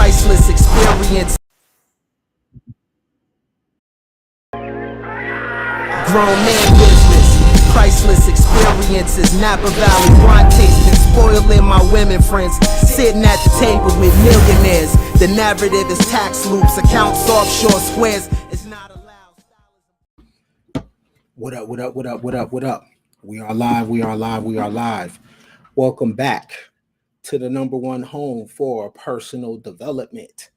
priceless experience. Grown man business, priceless experiences. Napa Valley wine tasting, spoiling my women friends. Sitting at the table with millionaires. The narrative is tax loops, accounts offshore squares. It's not allowed. What up, what up, what up, what up, what up? We are live, we are live, we are live. Welcome back to the number one home for personal development.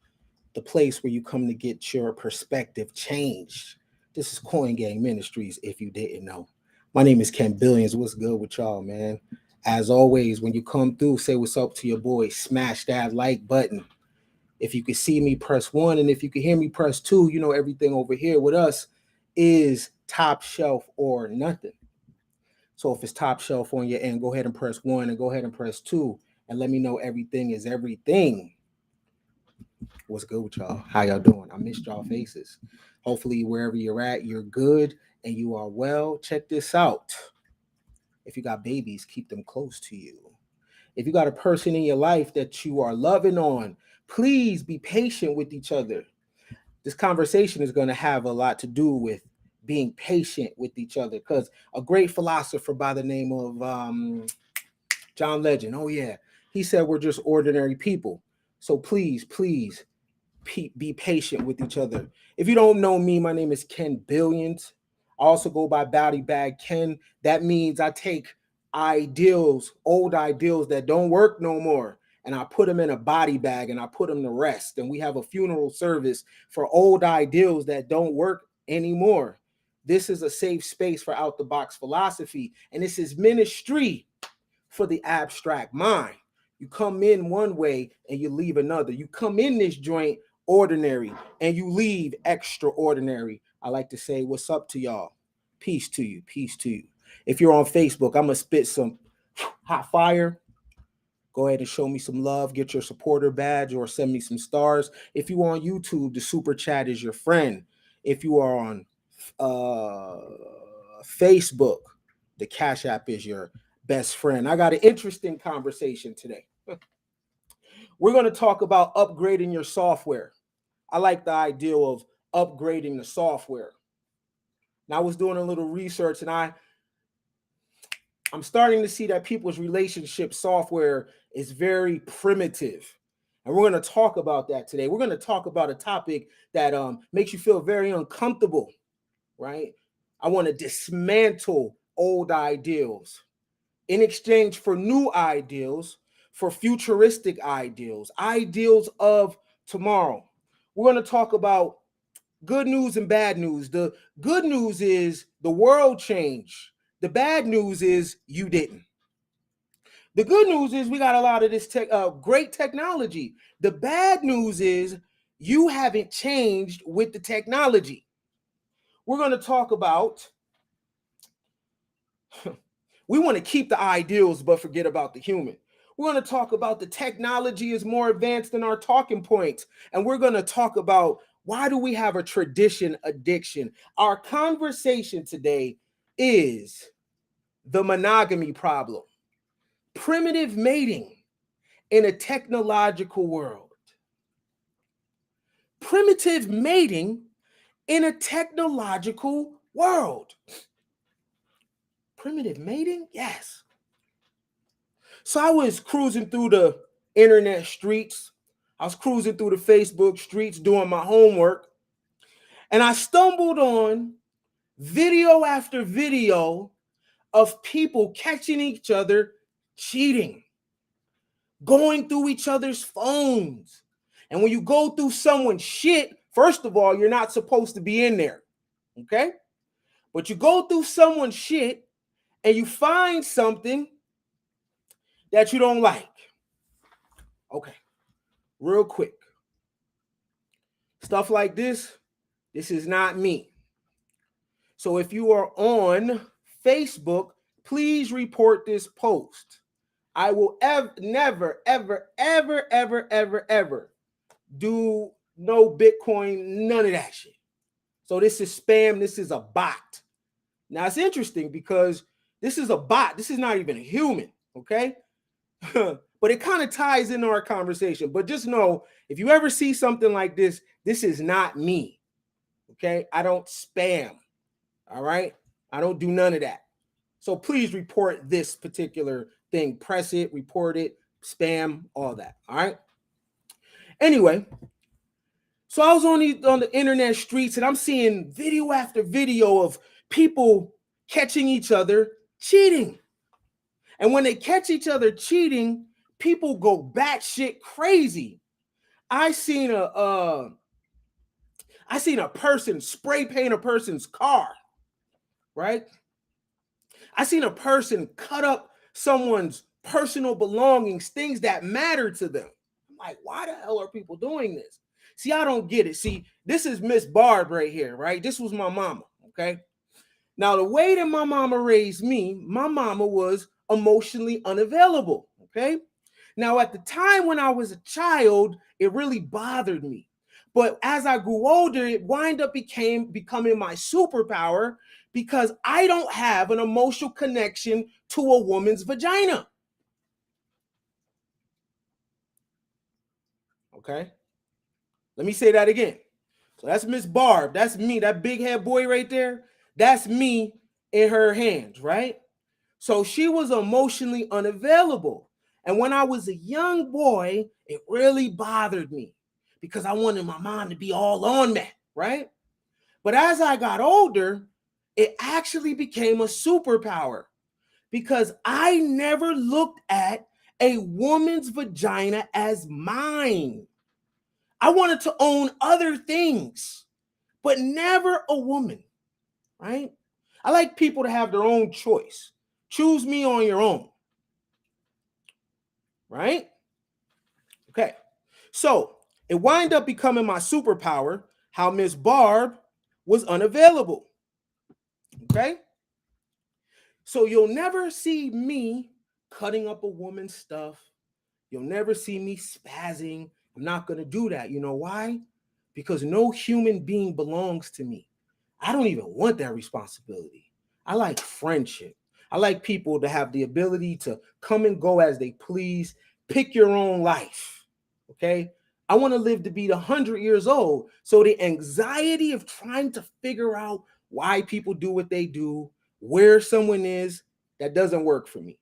The place where you come to get your perspective changed. This is Coin Gang Ministries, if you didn't know. My name is Ken Billions. What's good with y'all, man? As always, when you come through, say what's up to your boy. Smash that like button. If you can see me, press 1. And if you can hear me, press 2. You know, everything over here with us is top shelf or nothing. So if it's top shelf on your end, go ahead and press 1 and go ahead and press 2. And let me know everything is everything. What's good with y'all? How y'all doing? I missed y'all faces. Hopefully, wherever you're at, you're good and you are well. Check this out. If you got babies, keep them close to you. If you got a person in your life that you are loving on, please be patient with each other. This conversation is going to have a lot to do with being patient with each other, because a great philosopher by the name of John Legend, he said we're just ordinary people. So please be patient with each other. If you don't know me, my name is Ken Billions. I also go by Body Bag Ken. That means I take ideals, old ideals that don't work no more, and I put them in a body bag and I put them to rest. And we have a funeral service for old ideals that don't work anymore. This is a safe space for out the box philosophy, and this is ministry for the abstract mind. You come in one way and you leave another. You come in this joint ordinary and you leave extraordinary. I like to say, what's up to y'all? Peace to you. Peace to you. If you're on Facebook, I'm going to spit some hot fire. Go ahead and show me some love. Get your supporter badge or send me some stars. If you are on YouTube, the super chat is your friend. If you are on Facebook, the Cash App is your best friend. I got an interesting conversation today. We're going to talk about upgrading your software. I like the idea of upgrading the software. Now, I was doing a little research and I'm starting to see that people's relationship software is very primitive. And we're going to talk about that today. We're going to talk about a topic that makes you feel very uncomfortable, right? I want to dismantle old ideals in exchange for new ideals, for futuristic ideals, ideals of tomorrow. We're going to talk about good news and bad news. The good news is the world changed. The bad news is you didn't. The good news is we got a lot of this great technology. The bad news is you haven't changed with the technology. We're going to talk about we want to keep the ideals but forget about the human. We're going to talk about the technology is more advanced than our talking points. And we're going to talk about why do we have a tradition addiction? Our conversation today is the monogamy problem. Primitive mating in a technological world. Primitive mating in a technological world. Primitive mating? Yes. So I was cruising through the internet streets. I was cruising through the Facebook streets doing my homework. And I stumbled on video after video of people catching each other cheating, going through each other's phones. And when you go through someone's shit, first of all, you're not supposed to be in there, okay? But you go through someone's shit and you find something that you don't like. Okay, real quick. Stuff like this is not me. So if you are on Facebook, please report this post. I will never, ever do no Bitcoin, none of that shit. So this is spam. This is a bot. Now it's interesting because this is a bot. This is not even a human, okay? But but it kind of ties into our conversation. But just know, if you ever see something like this, this is not me. Okay? I don't spam. All right? I don't do none of that. So please report this particular thing. Press it, report it, spam, all that. All right? Anyway, so I was on the internet streets, and I'm seeing video after video of people catching each other cheating. And when they catch each other cheating, people go batshit crazy. I seen a person spray paint a person's car, right? I seen a person cut up someone's personal belongings, things that matter to them. I'm like, why the hell are people doing this? See, I don't get it. See, this is Miss Barb right here, right? This was my mama, okay? Now, the way that my mama raised me, my mama was emotionally unavailable, okay? Now, at the time when I was a child, it really bothered me. But as I grew older, it wind up becoming my superpower because I don't have an emotional connection to a woman's vagina. Okay? Let me say that again. So that's Miss Barb. That's me. That big head boy right there. That's me in her hands, right? So she was emotionally unavailable. And when I was a young boy, it really bothered me because I wanted my mom to be all on me, right? But as I got older, it actually became a superpower because I never looked at a woman's vagina as mine. I wanted to own other things, but never a woman, right? I like people to have their own choice. Choose me on your own, right? Okay, so it wind up becoming my superpower how Miss Barb was unavailable, okay? So you'll never see me cutting up a woman's stuff. You'll never see me spazzing. I'm not going to do that. You know why? Because no human being belongs to me. I don't even want that responsibility. I like friendship. I like people to have the ability to come and go as they please, pick your own life, okay? I want to live to be 100 years old. So the anxiety of trying to figure out why people do what they do, where someone is, that doesn't work for me.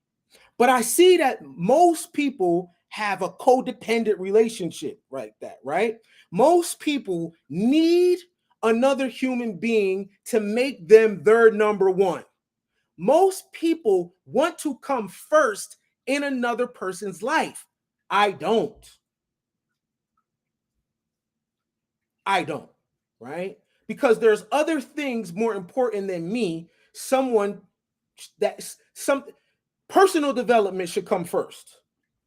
But I see that most people have a codependent relationship like that, right? Most people need another human being to make them their number one. Most people want to come first in another person's life. I don't, right? Because there's other things more important than me. Some personal development should come first,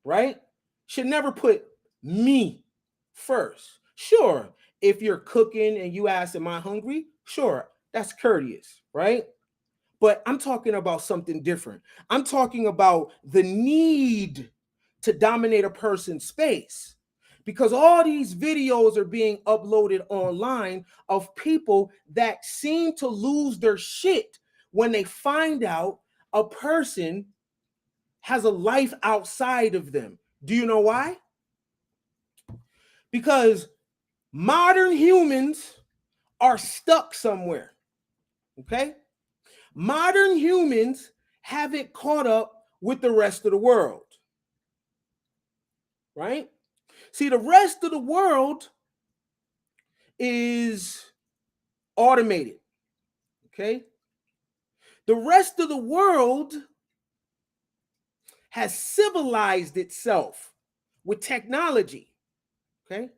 right? Should never put me first. Sure, if you're cooking and you ask, am I hungry? Sure, that's courteous, right? But I'm talking about something different. I'm talking about the need to dominate a person's space. Because all these videos are being uploaded online of people that seem to lose their shit when they find out a person has a life outside of them. Do you know why? Because modern humans are stuck somewhere, okay? Modern humans haven't caught up with the rest of the world, right? See, the rest of the world is automated, okay? The rest of the world has civilized itself with technology, okay?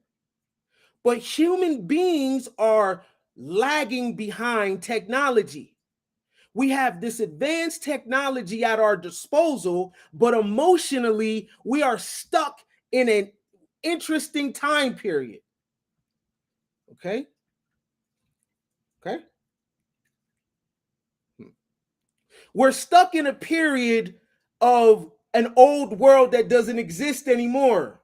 But human beings are lagging behind technology. We have this advanced technology at our disposal, but emotionally, we are stuck in an interesting time period. Okay? Okay? We're stuck in a period of an old world that doesn't exist anymore.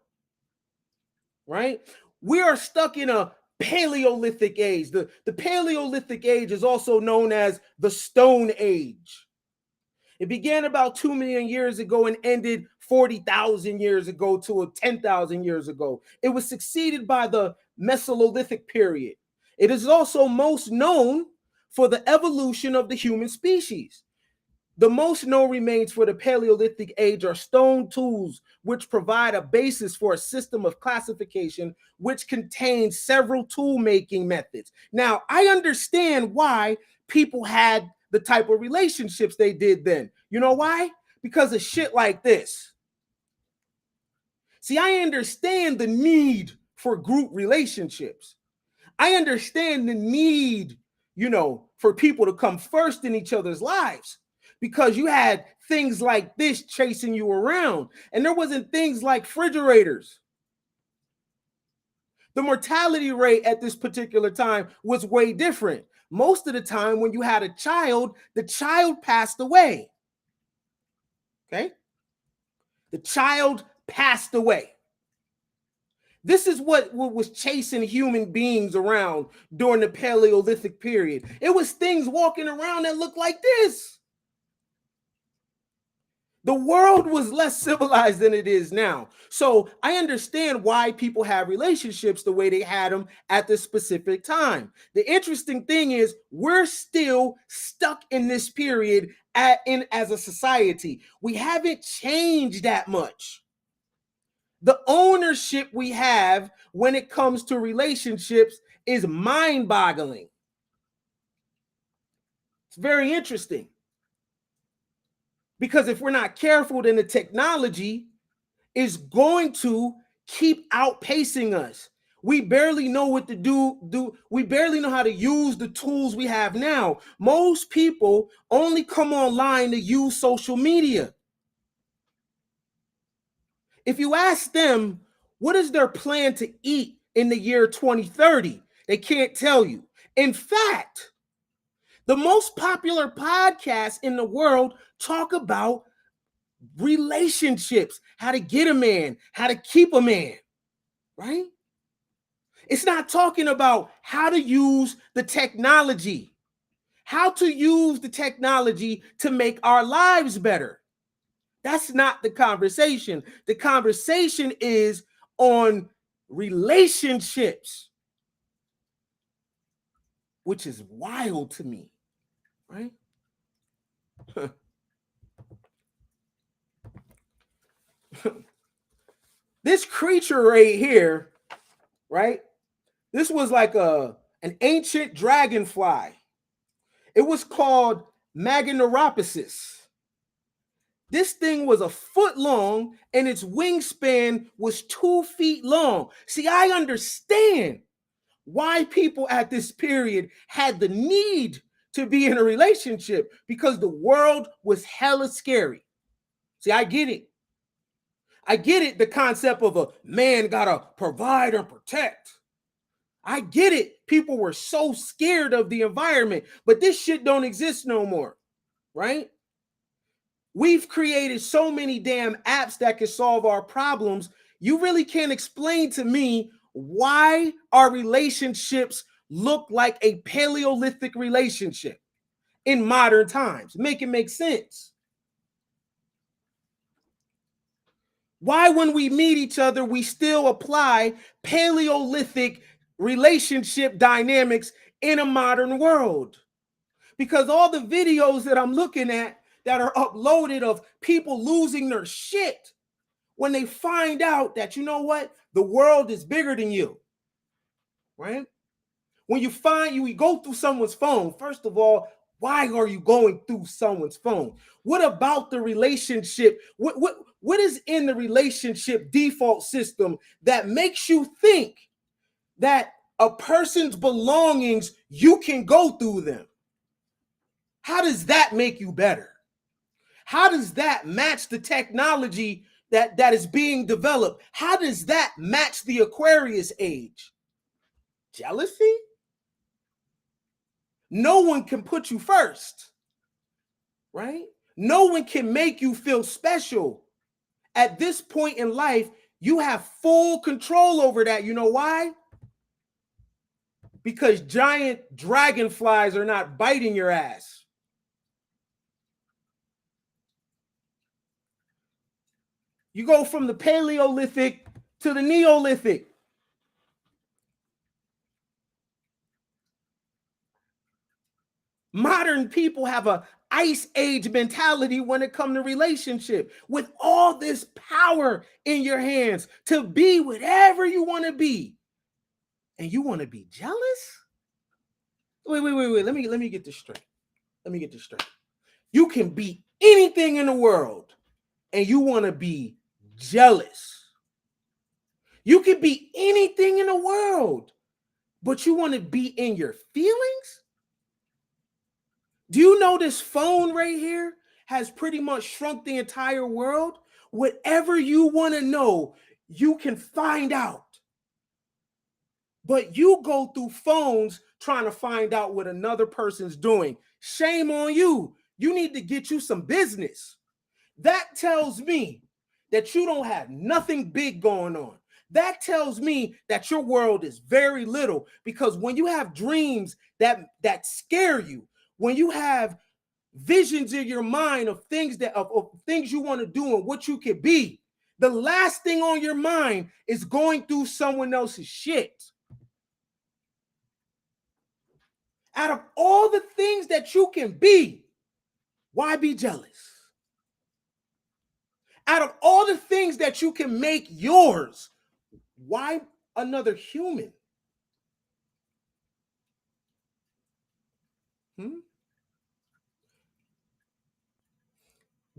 Right? We are stuck in a Paleolithic age. The Paleolithic age is also known as the Stone Age. It began about 2 million years ago and ended 40,000 years ago to 10,000 years ago. It was succeeded by the Mesolithic period. It is also most known for the evolution of the human species. The most known remains for the Paleolithic age are stone tools, which provide a basis for a system of classification which contains several tool-making methods. Now, I understand why people had the type of relationships they did then. You know why? Because of shit like this. See, I understand the need for group relationships. I understand the need, for people to come first in each other's lives, because you had things like this chasing you around, and there wasn't things like refrigerators. The mortality rate at this particular time was way different. Most of the time when you had a child, the child passed away. Okay? The child passed away. This is what was chasing human beings around during the Paleolithic period. It was things walking around that looked like this. The world was less civilized than it is now. So I understand why people have relationships the way they had them at this specific time. The interesting thing is we're still stuck in this period as a society. We haven't changed that much. The ownership we have when it comes to relationships is mind-boggling. It's very interesting. Because if we're not careful, then the technology is going to keep outpacing us. We barely know what to do. We barely know how to use the tools we have now. Most people only come online to use social media. If you ask them, what is their plan to eat in the year 2030? They can't tell you. In fact, the most popular podcasts in the world talk about relationships, how to get a man, how to keep a man, right? It's not talking about how to use the technology, how to use the technology to make our lives better. That's not the conversation. The conversation is on relationships, which is wild to me, right? This creature right here, right? This was like an ancient dragonfly. It was called Meganeuropsis. This thing was a foot long and its wingspan was 2 feet long. See, I understand why people at this period had the need to be in a relationship, because the world was hella scary. See, I get it. I get it, the concept of a man gotta provide and protect. I get it. People were so scared of the environment, but this shit don't exist no more, right? We've created so many damn apps that can solve our problems. You really can't explain to me why our relationships look like a Paleolithic relationship in modern times. Make it make sense. Why, when we meet each other, we still apply Paleolithic relationship dynamics in a modern world? Because all the videos that I'm looking at that are uploaded of people losing their shit when they find out that, you know what, the world is bigger than you, right? When you go through someone's phone, first of all, why are you going through someone's phone? What about the relationship? What is in the relationship default system that makes you think that a person's belongings, you can go through them? How does that make you better? How does that match the technology that is being developed? How does that match the Aquarius age? Jealousy? No one can put you first, right? No one can make you feel special. At this point in life, you have full control over that. You know why? Because giant dragonflies are not biting your ass. You go from the Paleolithic to the Neolithic. Modern people have a ice age mentality when it comes to relationship. With all this power in your hands to be whatever you want to be, and you want to be jealous? Wait. Let me get this straight. You can be anything in the world, and you want to be jealous. You can be anything in the world, but you want to be in your feelings? Do you know this phone right here has pretty much shrunk the entire world? Whatever you want to know, you can find out. But you go through phones trying to find out what another person's doing. Shame on you. You need to get you some business. That tells me that you don't have nothing big going on. That tells me that your world is very little, because when you have dreams that scare you, when you have visions in your mind of things of things you want to do and what you could be, the last thing on your mind is going through someone else's shit. Out of all the things that you can be, why be jealous? Out of all the things that you can make yours, why another human?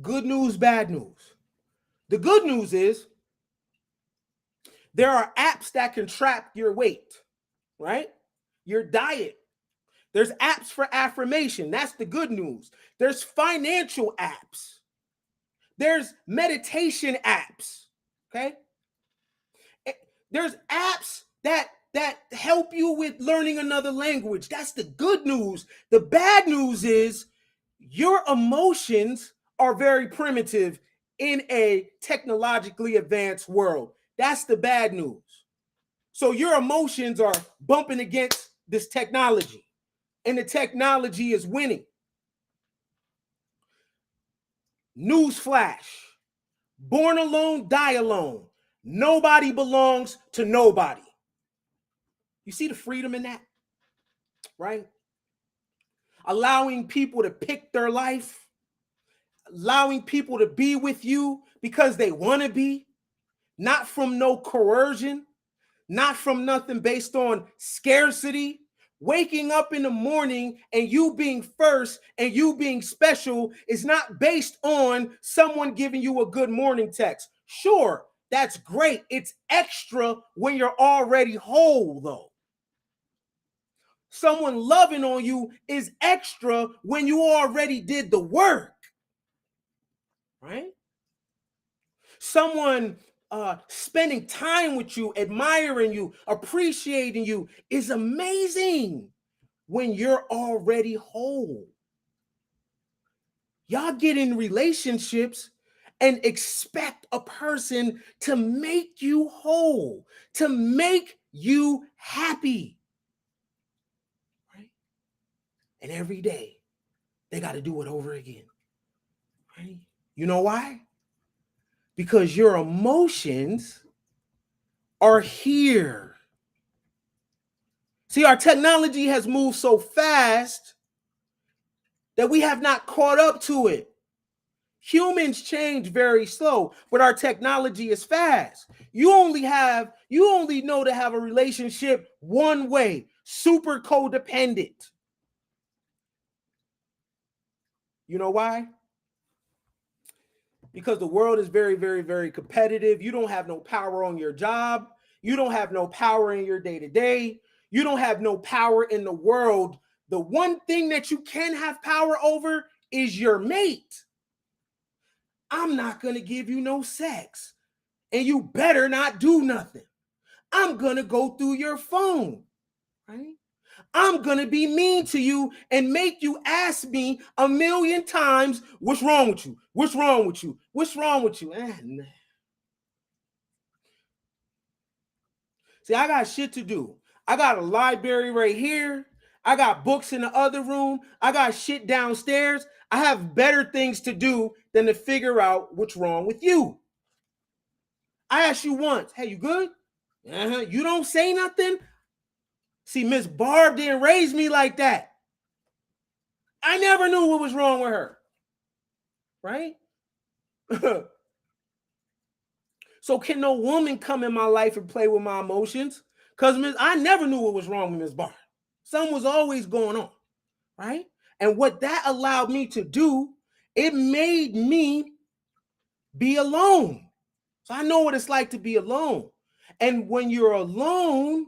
Good news, bad news. The good news is there are apps that can track your weight, right? Your diet. There's apps for affirmation. That's the good news. There's financial apps. There's meditation apps, okay? There's apps that help you with learning another language. That's the good news. The bad news is your emotions are very primitive in a technologically advanced world. That's the bad news. So your emotions are bumping against this technology, and the technology is winning. Newsflash: born alone, die alone. Nobody belongs to nobody. You see the freedom in that, right? Allowing people to pick their life, allowing people to be with you because they want to be, not from no coercion, not from nothing based on scarcity. Waking up in the morning and you being first and you being special is not based on someone giving you a good morning text. Sure, that's great. It's extra when you're already whole, though. Someone loving on you is extra when you already did the work, right? Someone spending time with you, admiring you, appreciating you is amazing when you're already whole. Y'all get in relationships and expect a person to make you whole, to make you happy, right? And every day they got to do it over again, right? You know why? Because your emotions are here. See, our technology has moved so fast that we have not caught up to it. Humans change very slow, but our technology is fast. You only know to have a relationship one way, super codependent. You know why? Because the world is very, very, very competitive. You don't have no power on your job. You don't have no power in your day-to-day. You don't have no power in the world. The one thing that you can have power over is your mate. I'm not going to give you no sex, and you better not do nothing. I'm going to go through your phone, right? I'm going to be mean to you and make you ask me 1,000,000 times, what's wrong with you? What's wrong with you? What's wrong with you? See, I got shit to do. I got a library right here. I got books in the other room. I got shit downstairs. I have better things to do than to figure out what's wrong with you. I asked you once, hey, you good? You don't say nothing? See, Miss Barb didn't raise me like that. I never knew what was wrong with her. Right? So can no woman come in my life and play with my emotions? Because I never knew what was wrong with Miss Barb. Something was always going on. Right? And what that allowed me to do, it made me be alone. So I know what it's like to be alone. And when you're alone,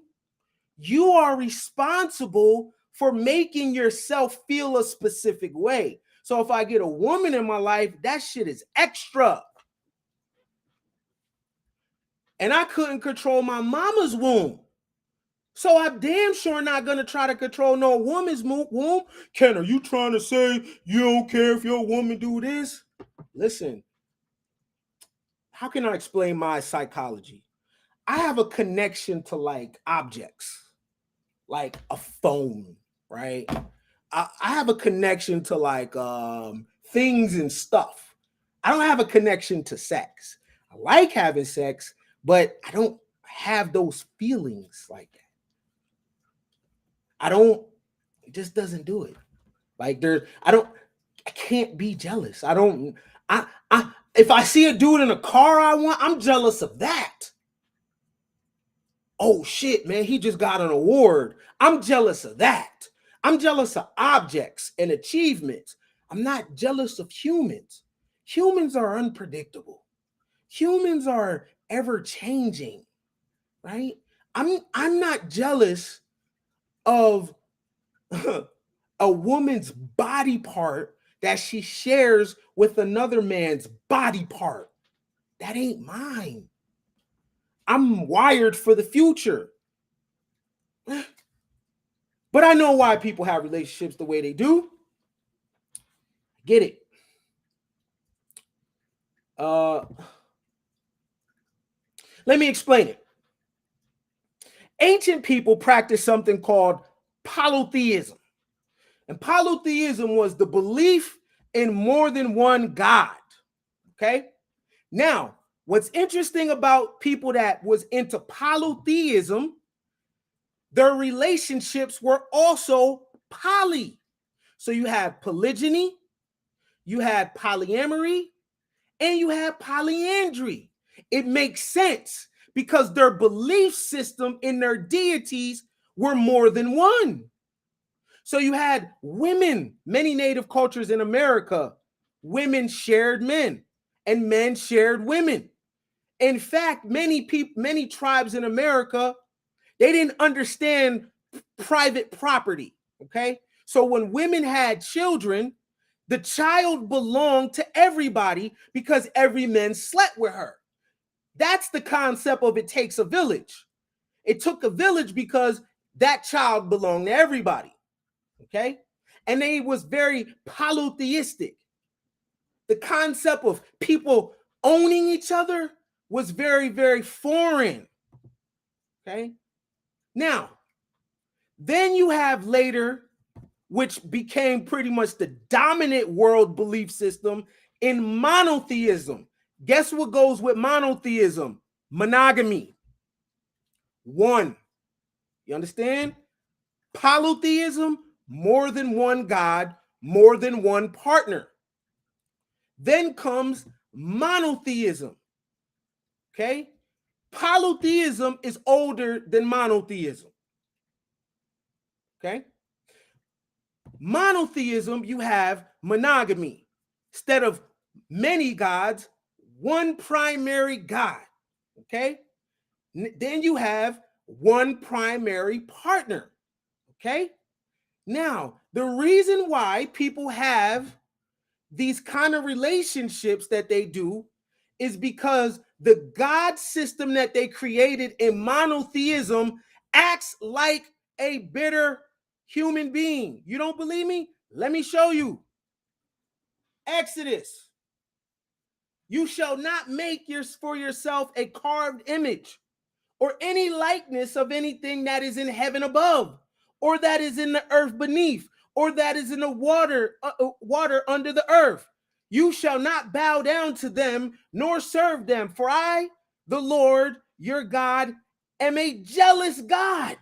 you are responsible for making yourself feel a specific way. So if I get a woman in my life, that shit is extra. And I couldn't control my mama's womb. So I'm damn sure not going to try to control no woman's womb. Ken, are you trying to say you don't care if your woman do this? Listen, how can I explain my psychology? I have a connection to like objects, like a phone, right? I have a connection to like things and stuff. I don't have a connection to sex. I like having sex, but I don't have those feelings like that. It just doesn't do it. Like I can't be jealous. If I see a dude in a car I'm jealous of that. Oh shit, man, he just got an award. I'm jealous of that. I'm jealous of objects and achievements. I'm not jealous of humans. Humans are unpredictable. Humans are ever changing, right? I'm not jealous of a woman's body part that she shares with another man's body part. That ain't mine. I'm wired for the future. But I know why people have relationships the way they do. Get it. Let me explain it. Ancient people practiced something called polytheism. And polytheism was the belief in more than one God. Okay? Now, what's interesting about people that was into polytheism, their relationships were also poly. So you had polygyny, you had polyamory, and you had polyandry. It makes sense because their belief system in their deities were more than one. So you had women, many native cultures in America, women shared men and men shared women. In fact, many tribes in America, they didn't understand private property, okay? So when women had children, the child belonged to everybody because every man slept with her. That's the concept of it takes a village. It took a village because that child belonged to everybody, okay? And they was very polytheistic. The concept of people owning each other was very, very foreign, okay? Now, then you have later, which became pretty much the dominant world belief system in monotheism. Guess what goes with monotheism? Monogamy. One. You understand? Polytheism, more than one God, more than one partner. Then comes monotheism. Okay? Polytheism is older than monotheism. Okay? Monotheism, you have monogamy. Instead of many gods, one primary God. Okay? Then you have one primary partner. Okay? Now, the reason why people have these kind of relationships that they do is because the God system that they created in monotheism acts like a bitter human being. You don't believe me? Let me show you. Exodus. You shall not make for yourself a carved image or any likeness of anything that is in heaven above, or that is in the earth beneath, or that is in the water under the earth. You shall not bow down to them nor serve them, for I, the Lord your God am a jealous God.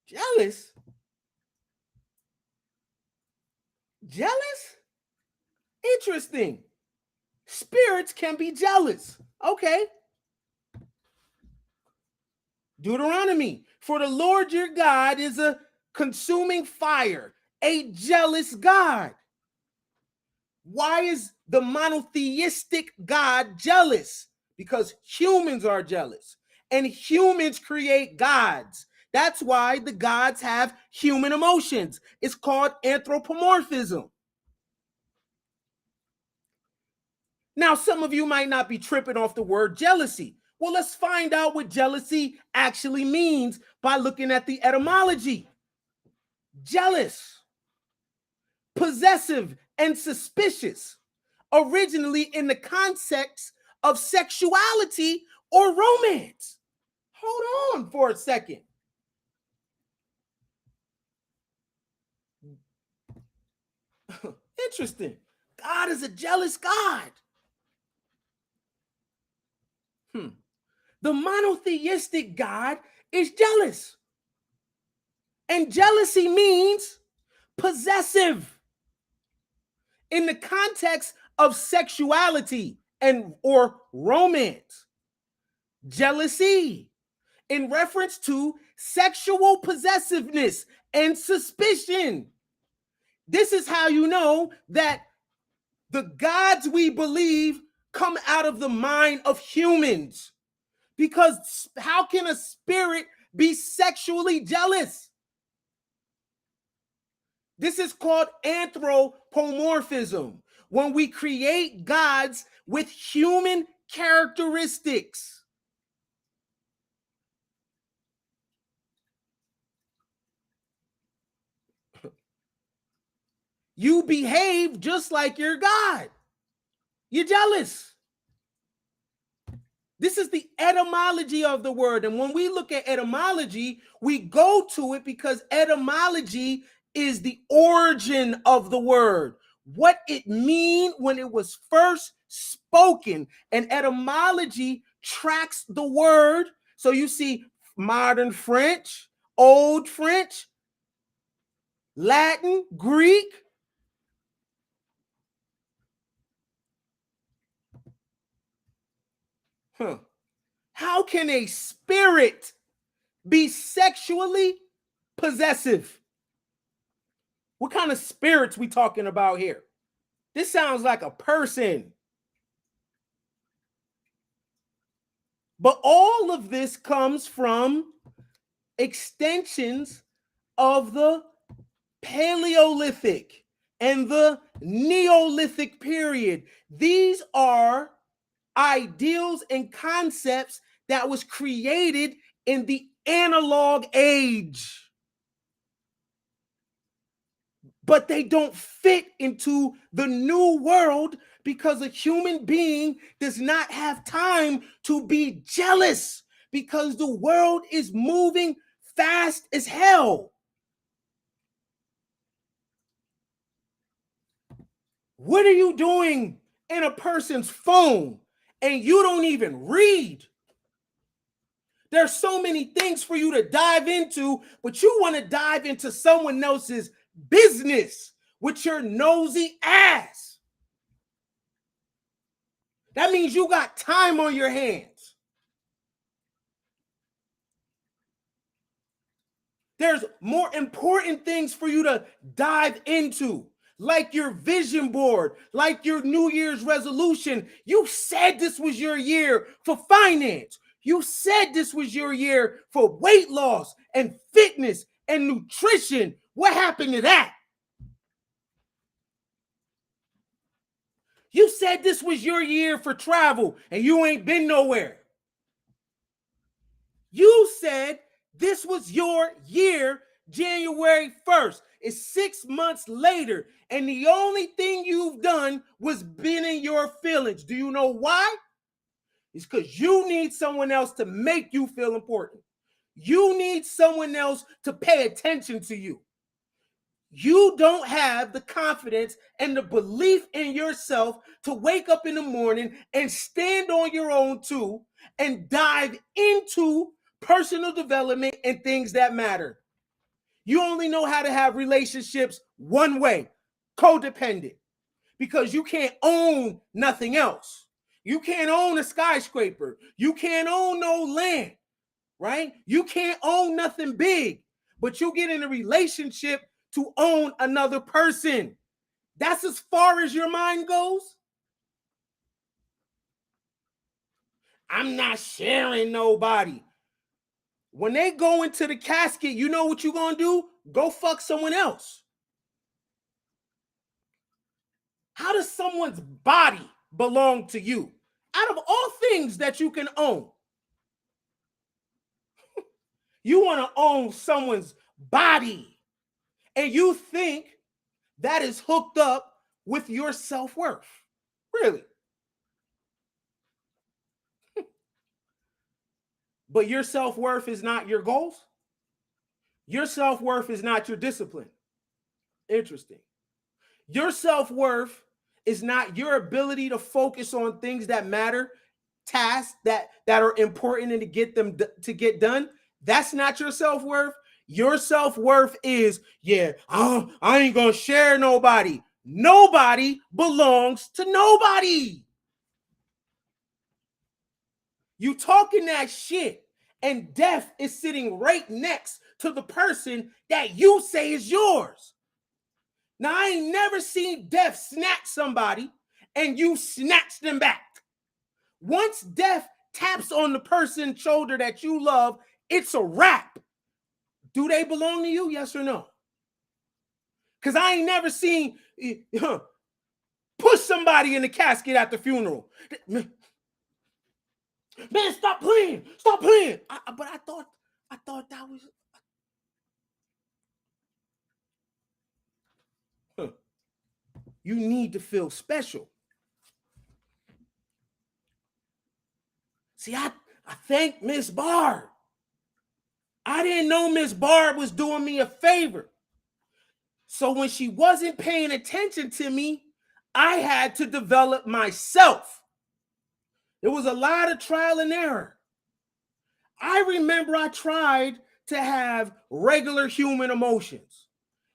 Jealous? Jealous? Interesting. Spirits can be jealous. Okay. Deuteronomy, for the Lord your God is a consuming fire, a jealous God. Why is the monotheistic God jealous? Because humans are jealous and humans create gods. That's why the gods have human emotions. It's called anthropomorphism. Now, some of you might not be tripping off the word jealousy. Well, let's find out what jealousy actually means by looking at the etymology. Jealous, possessive, and suspicious, originally in the context of sexuality or romance. Hold on for a second. Interesting. God is a jealous God. The monotheistic God is jealous. And jealousy means possessive in the context of sexuality and or romance. Jealousy in reference to sexual possessiveness and suspicion. This is how you know that the gods we believe come out of the mind of humans. Because how can a spirit be sexually jealous? This is called anthropomorphism, when we create gods with human characteristics. You behave just like your God. You're jealous. This is the etymology of the word. And when we look at etymology, we go to it because etymology is the origin of the word, what it means when it was first spoken. And etymology tracks the word. So you see modern French, old French, Latin, Greek. How can a spirit be sexually possessive? What kind of spirits we talking about here? This sounds like a person. But all of this comes from extensions of the Paleolithic and the Neolithic period. These are ideals and concepts that was created in the analog age. But they don't fit into the new world because a human being does not have time to be jealous because the world is moving fast as hell. What are you doing in a person's phone and you don't even read? There's so many things for you to dive into, but you want to dive into someone else's business with your nosy ass. That means you got time on your hands. There's more important things for you to dive into, like your vision board, like your New Year's resolution. You said this was your year for finance. You said this was your year for weight loss and fitness and nutrition. What happened to that? You said this was your year for travel and you ain't been nowhere. You said this was your year, January 1st. It's 6 months later, and the only thing you've done was been in your feelings. Do you know why? It's because you need someone else to make you feel important. You need someone else to pay attention to you. You don't have the confidence and the belief in yourself to wake up in the morning and stand on your own too and dive into personal development and things that matter. You only know how to have relationships one way, codependent, because you can't own nothing else. You can't own a skyscraper. You can't own no land, right? You can't own nothing big, but you get in a relationship to own another person. That's as far as your mind goes. I'm not sharing nobody. When they go into the casket, you know what you're going to do? Go fuck someone else. How does someone's body belong to you? Out of all things that you can own, you want to own someone's body. And you think that is hooked up with your self-worth. Really? But your self-worth is not your goals? Your self-worth is not your discipline. Interesting. Your self-worth is not your ability to focus on things that matter, tasks that are important and to get done. That's not your self-worth. Your self-worth is, I ain't gonna share nobody. Nobody belongs to nobody. You talking that shit, and death is sitting right next to the person that you say is yours. Now, I ain't never seen death snatch somebody and you snatch them back. Once death taps on the person's shoulder that you love, it's a wrap. Do they belong to you? Yes or no? Because I ain't never seen push somebody in the casket at the funeral. Man, stop playing. Stop playing. But I thought that was... You need to feel special. See, I thank Miss Barb. I didn't know Miss Barb was doing me a favor. So when she wasn't paying attention to me, I had to develop myself. There was a lot of trial and error. I remember I tried to have regular human emotions.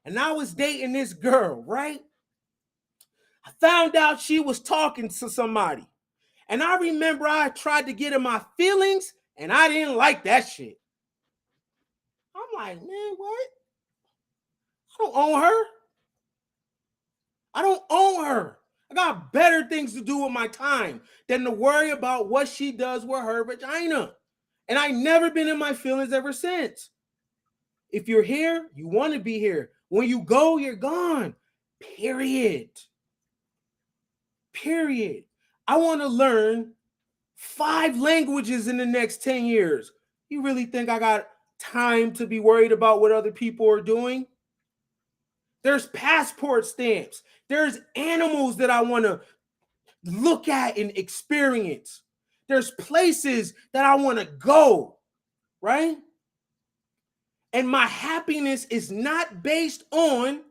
And I was dating this girl, right? I found out she was talking to somebody. And I remember I tried to get in my feelings, and I didn't like that shit. I'm like, man, what? I don't own her. I don't own her. I got better things to do with my time than to worry about what she does with her vagina. And I never been in my feelings ever since. If you're here, you want to be here. When you go, you're gone. Period. Period. I want to learn 5 languages in the next 10 years. You really think I got time to be worried about what other people are doing? There's passport stamps. There's animals that I want to look at and experience. There's places that I want to go, right? And my happiness is not based on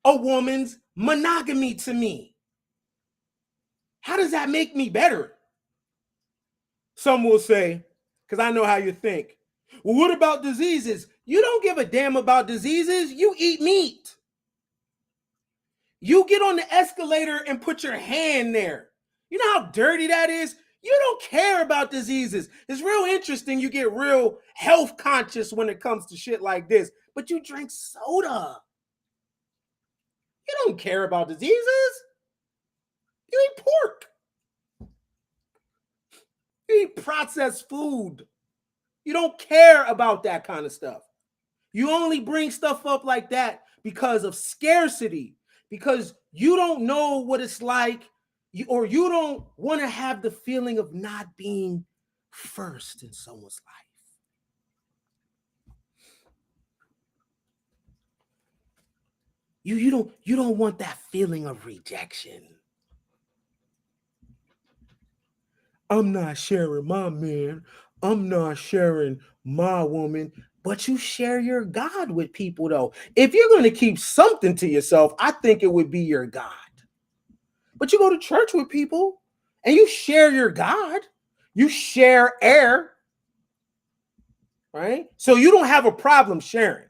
a woman's monogamy to me. How does that make me better? Some will say, because I know how you think, well, what about diseases? You don't give a damn about diseases. You eat meat. You get on the escalator and put your hand there. You know how dirty that is? You don't care about diseases. It's real interesting. You get real health conscious when it comes to shit like this, but you drink soda. You don't care about diseases. You eat pork. You eat processed food. You don't care about that kind of stuff. You only bring stuff up like that because of scarcity, because you don't know what it's like, or you don't want to have the feeling of not being first in someone's life. You don't want that feeling of rejection. I'm not sharing my man. I'm not sharing my woman. But you share your God with people, though. If you're going to keep something to yourself, I think it would be your God. But you go to church with people and you share your God. You share air, right? So you don't have a problem sharing.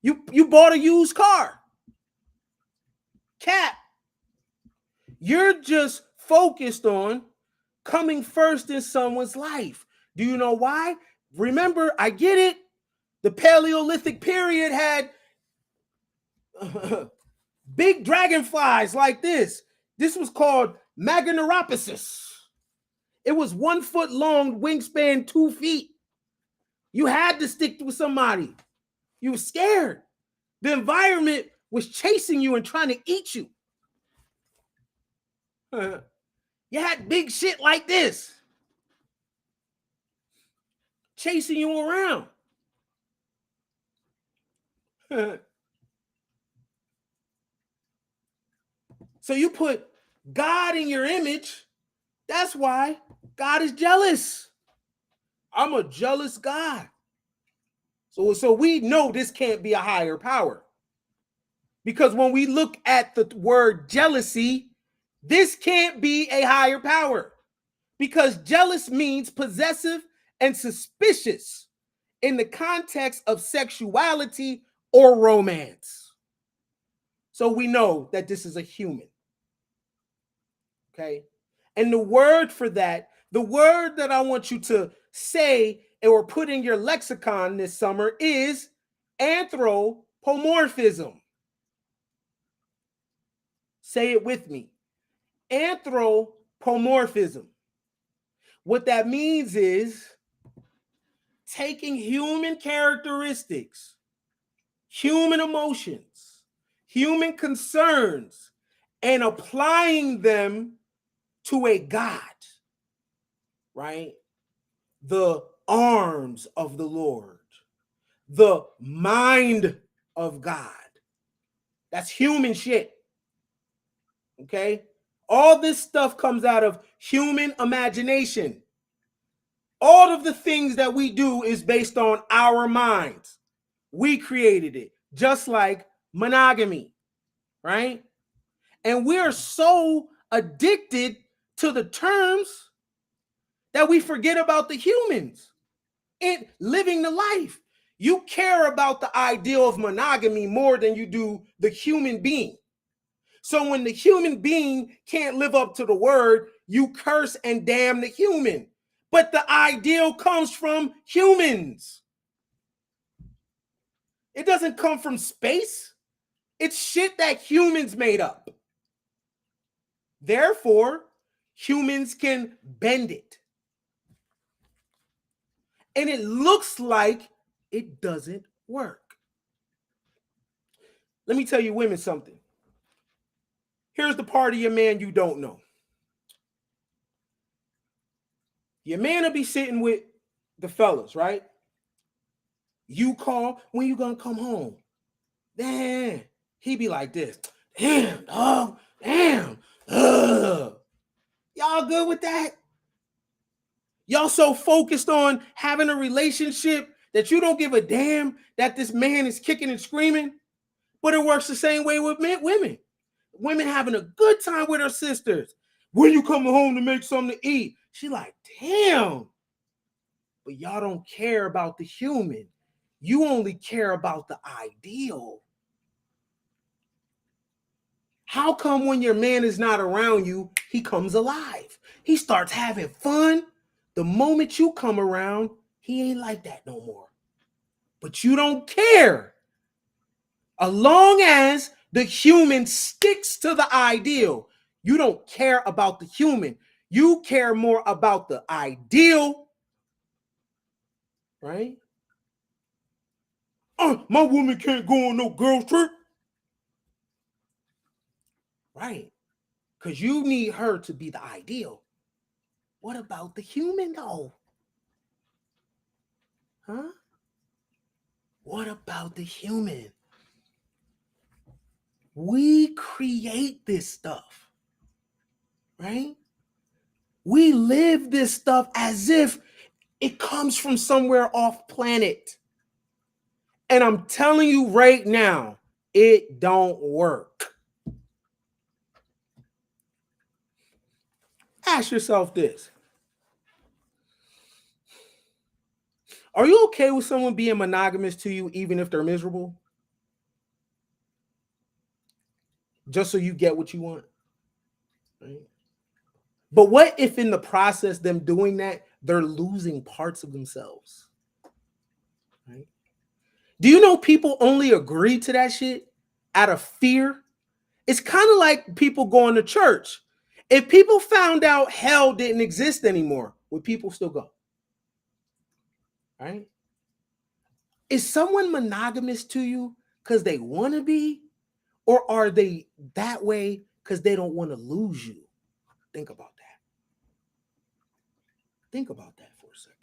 You bought a used car. Cap. You're just focused on coming first in someone's life. Do you know why? Remember, I get it. The Paleolithic period had big dragonflies like this. This was called Meganeuropsis. It was 1 foot long, wingspan 2 feet. You had to stick with somebody. You were scared. The environment was chasing you and trying to eat you. You had big shit like this chasing you around. So you put God in your image. That's why God is jealous. I'm a jealous God. So we know this can't be a higher power. Because when we look at the word jealousy, this can't be a higher power. Because jealous means possessive and suspicious in the context of sexuality or romance. So we know that this is a human. Okay? And the word for that, the word that I want you to say or put in your lexicon this summer is anthropomorphism. Say it with me. Anthropomorphism. What that means is taking human characteristics, human emotions, human concerns, and applying them to a God, right? The arms of the Lord, the mind of God. That's human shit. Okay? All this stuff comes out of human imagination. All of the things that we do is based on our minds. We created it, just like monogamy, right? And we're so addicted to the terms that we forget about the humans in living the life. You care about the ideal of monogamy more than you do the human being. So when the human being can't live up to the word, you curse and damn the human. But the ideal comes from humans. It doesn't come from space. It's shit that humans made up. Therefore, humans can bend it. And it looks like it doesn't work. Let me tell you women something. Here's the part of your man you don't know. Your man will be sitting with the fellas, right? You call, when you gonna come home? Damn. He be like this. Damn, dog. Damn. Ugh. Y'all good with that? Y'all so focused on having a relationship that you don't give a damn that this man is kicking and screaming? But it works the same way with women. Women having a good time with her sisters. When you coming home to make something to eat? She like, damn. But y'all don't care about the human. You only care about the ideal. How come when your man is not around you, he comes alive? He starts having fun. The moment you come around, he ain't like that no more. But you don't care. As long as the human sticks to the ideal, you don't care about the human. You care more about the ideal, right? My woman can't go on no girls trip. Right. Because you need her to be the ideal. What about the human though? Huh? What about the human? We create this stuff, right? We live this stuff as if it comes from somewhere off planet. And I'm telling you right now, it don't work. Ask yourself this. Are you okay with someone being monogamous to you even if they're miserable? Just so you get what you want? Right? But what if in the process, them doing that, they're losing parts of themselves? Right? Do you know people only agree to that shit out of fear? It's kind of like people going to church. If people found out hell didn't exist anymore, would people still go? Right? Is someone monogamous to you because they want to be, or are they that way because they don't want to lose you? Think about that. Think about that for a second.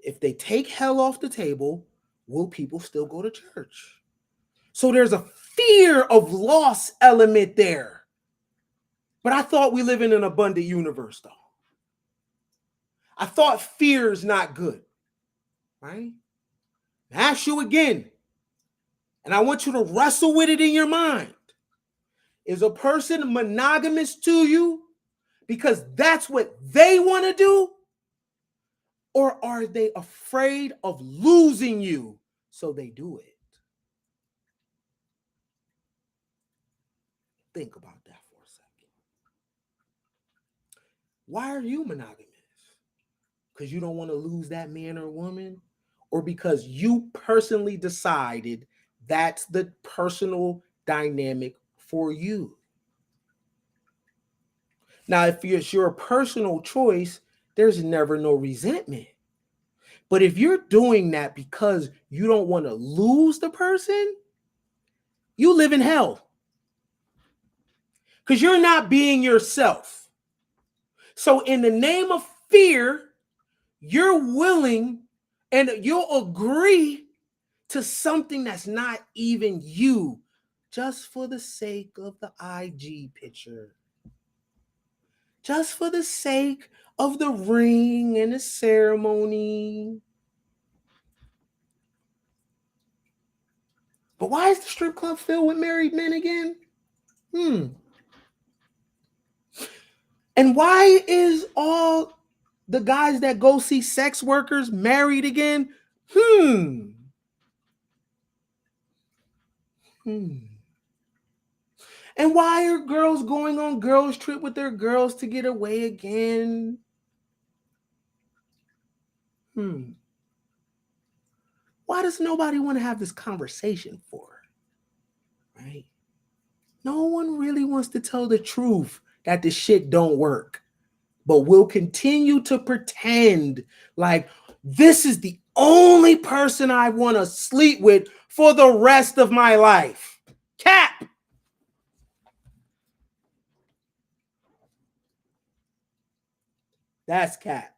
If they take hell off the table, will people still go to church? So there's a fear of loss element there. But I thought we live in an abundant universe, though. I thought fear is not good, right? I ask you again, and I want you to wrestle with it in your mind. Is a person monogamous to you because that's what they want to do? Or are they afraid of losing you, so they do it? Think about that for a second. Why are you monogamous? Because you don't want to lose that man or woman? Or because you personally decided that's the personal dynamic for you? Now, if it's your personal choice, there's never no resentment. But if you're doing that because you don't want to lose the person, you live in hell. Because you're not being yourself. So in the name of fear, you're willing and you'll agree to something that's not even you, just for the sake of the IG picture. Just for the sake of the ring and the ceremony. But why is the strip club filled with married men again? And why is all the guys that go see sex workers married again? And why are girls going on girls' trip with their girls to get away again? Why does nobody want to have this conversation for? Right? No one really wants to tell the truth that the shit don't work, but we'll continue to pretend like this is the only person I want to sleep with for the rest of my life. Cap. That's cap.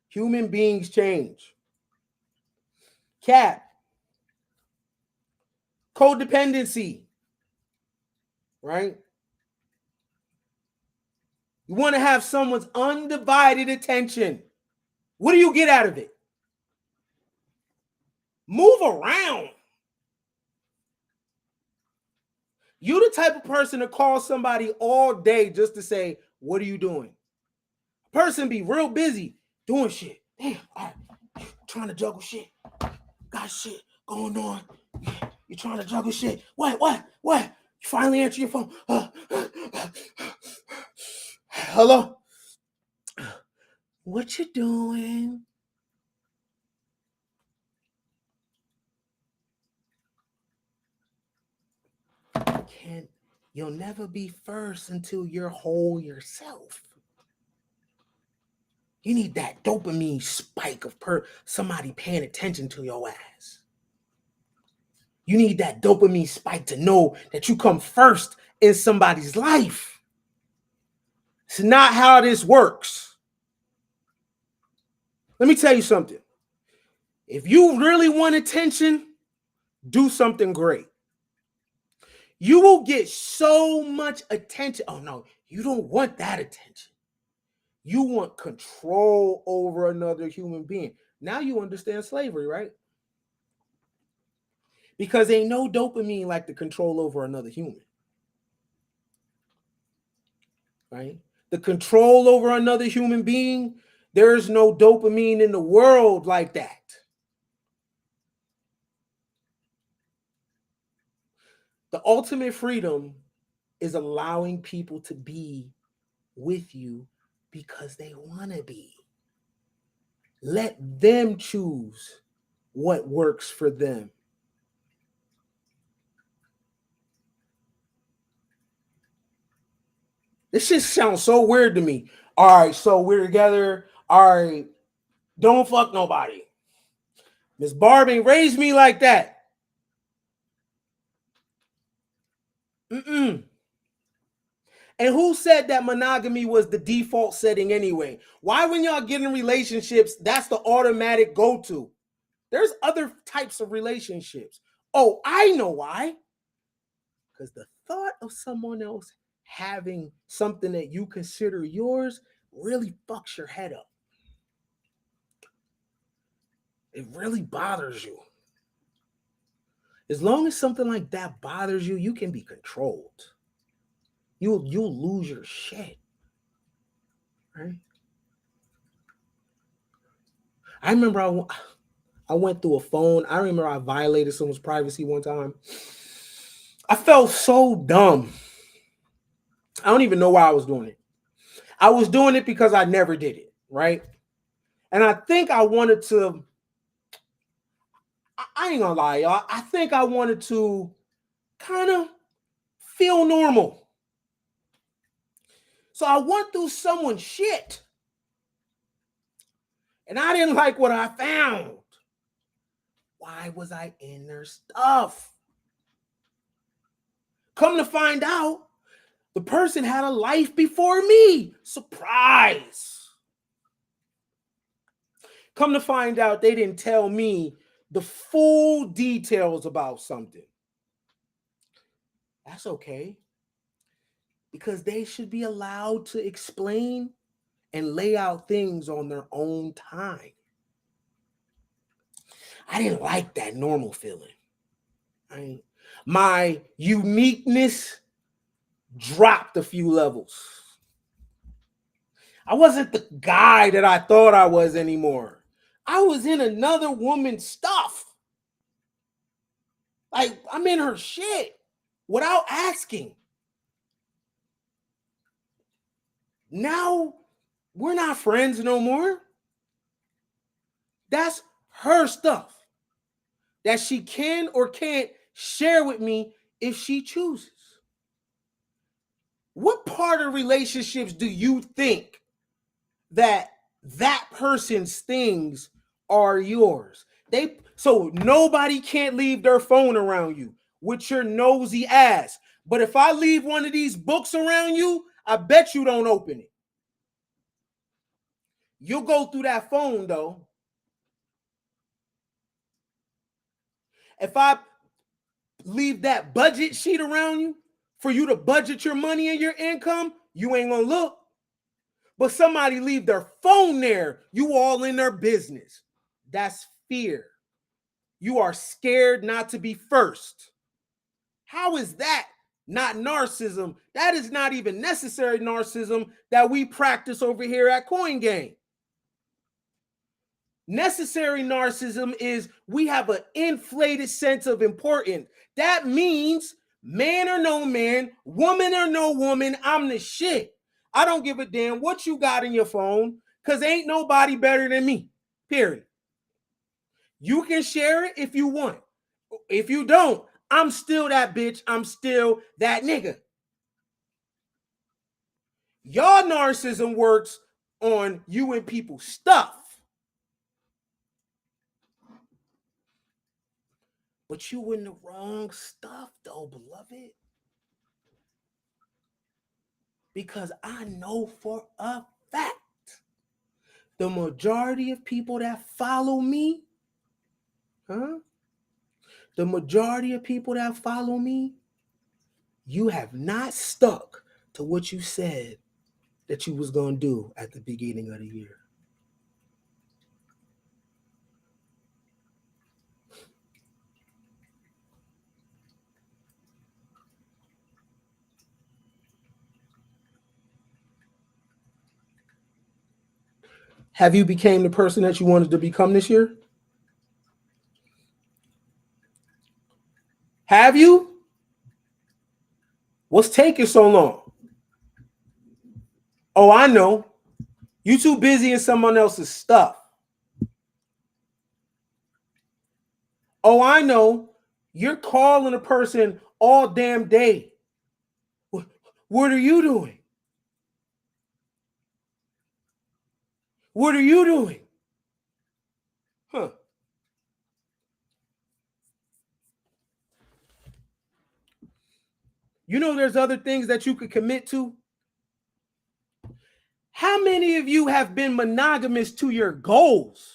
Human beings change. Cap. Codependency. Right? You want to have someone's undivided attention. What do you get out of it? Move around. You the type of person to call somebody all day just to say, what are you doing? A person be real busy doing shit. Damn, all right, trying to juggle shit. Got shit going on. You're trying to juggle shit. What? You finally answer your phone. Hello? What you doing? You'll never be first until you're whole yourself. You need that dopamine spike of somebody paying attention to your ass. You need that dopamine spike to know that you come first in somebody's life. It's not how this works. Let me tell you something. If you really want attention, do something great. You will get so much attention. Oh no, you don't want that attention. You want control over another human being. Now you understand slavery, right? Because ain't no dopamine like the control over another human, right? The control over another human being, there's no dopamine in the world like that. The ultimate freedom is allowing people to be with you because they want to be. Let them choose what works for them. This shit sounds so weird to me. All right, so we're together. All right, don't fuck nobody. Miss Barbie raised me like that. Mm-mm. And who said that monogamy was the default setting anyway? Why, when y'all get in relationships, that's the automatic go-to? There's other types of relationships. Oh, I know why. Because the thought of someone else having something that you consider yours really fucks your head up. It really bothers you. As long as something like that bothers you, you can be controlled. You'll lose your shit. Right? I remember I went through a phone. I remember I violated someone's privacy one time. I felt so dumb. I don't even know why I was doing it. I was doing it because I never did it, right? And I think I wanted to, I ain't gonna lie, y'all. I think I wanted to kind of feel normal. So I went through someone's shit. And I didn't like what I found. Why was I in their stuff? Come to find out, the person had a life before me. Surprise. Come to find out, they didn't tell me the full details about something. That's okay. Because they should be allowed to explain and lay out things on their own time. I didn't like that normal feeling. My uniqueness dropped a few levels. I wasn't the guy that I thought I was anymore. I was in another woman's stuff. Like, I'm in her shit without asking. Now, we're not friends no more. That's her stuff that she can or can't share with me if she chooses. What part of relationships do you think that person's things are yours? So nobody can't leave their phone around you with your nosy ass. But if I leave one of these books around you, I bet you don't open it. You'll go through that phone though. If I leave that budget sheet around you for you to budget your money and your income, you ain't gonna look. But somebody leave their phone there, you all in their business. That's fear. You are scared not to be first. How is that not narcissism? That is not even necessary narcissism that we practice over here at Coin Game. Necessary narcissism is we have an inflated sense of importance. That means man or no man, woman or no woman, I'm the shit. I don't give a damn what you got in your phone because ain't nobody better than me, period. You can share it if you want. If you don't, I'm still that bitch. I'm still that nigga. Y'all narcissism works on you and people's stuff. But you in the wrong stuff, though, beloved. Because I know for a fact the majority of people that follow me, the majority of people that follow me, you have not stuck to what you said that you was going to do at the beginning of the year? Have you became the person that you wanted to become this year? Have you? What's taking so long? Oh, I know. You too busy in someone else's stuff. Oh, I know. You're calling a person all damn day. What are you doing? What are you doing? Huh. You know there's other things that you could commit to? How many of you have been monogamous to your goals?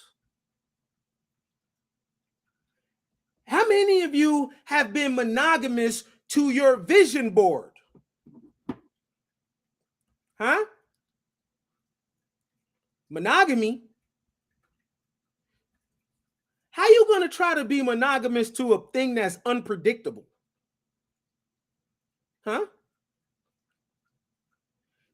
How many of you have been monogamous to your vision board? Huh? Monogamy? How you going to try to be monogamous to a thing that's unpredictable? Huh?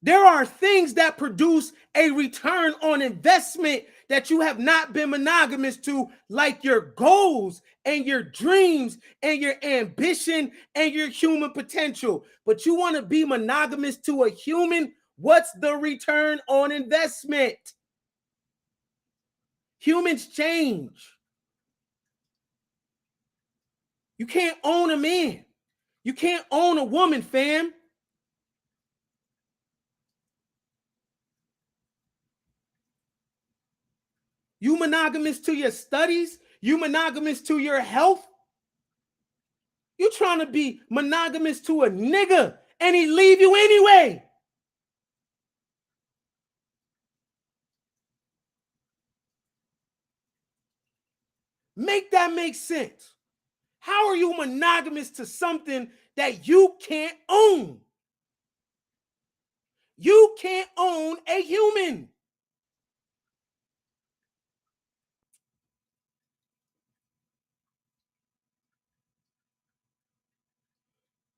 There are things that produce a return on investment that you have not been monogamous to, like your goals and your dreams and your ambition and your human potential. But you want to be monogamous to a human? What's the return on investment? Humans change. You can't own a man. You can't own a woman, fam. You monogamous to your studies? You monogamous to your health? You trying to be monogamous to a nigga and he leave you anyway. Make that make sense. How are you monogamous to something that you can't own? You can't own a human.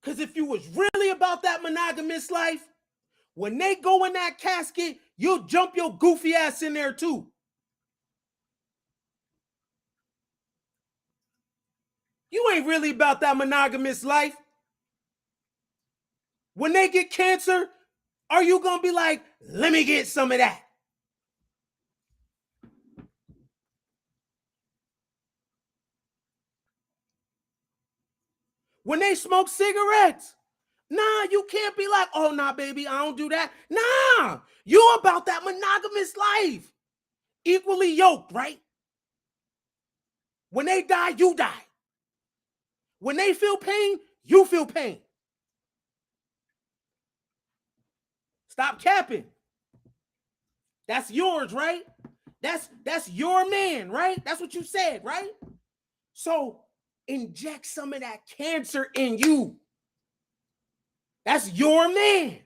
Because if you was really about that monogamous life, when they go in that casket, you'll jump your goofy ass in there too. You ain't really about that monogamous life. When they get cancer, are you going to be like, let me get some of that? When they smoke cigarettes, nah, you can't be like, oh, nah, baby, I don't do that. Nah, you about that monogamous life. Equally yoked, right? When they die, you die. When they feel pain, you feel pain. Stop capping. That's yours, right? That's your man, right? That's what you said, right? So inject some of that cancer in you. That's your man.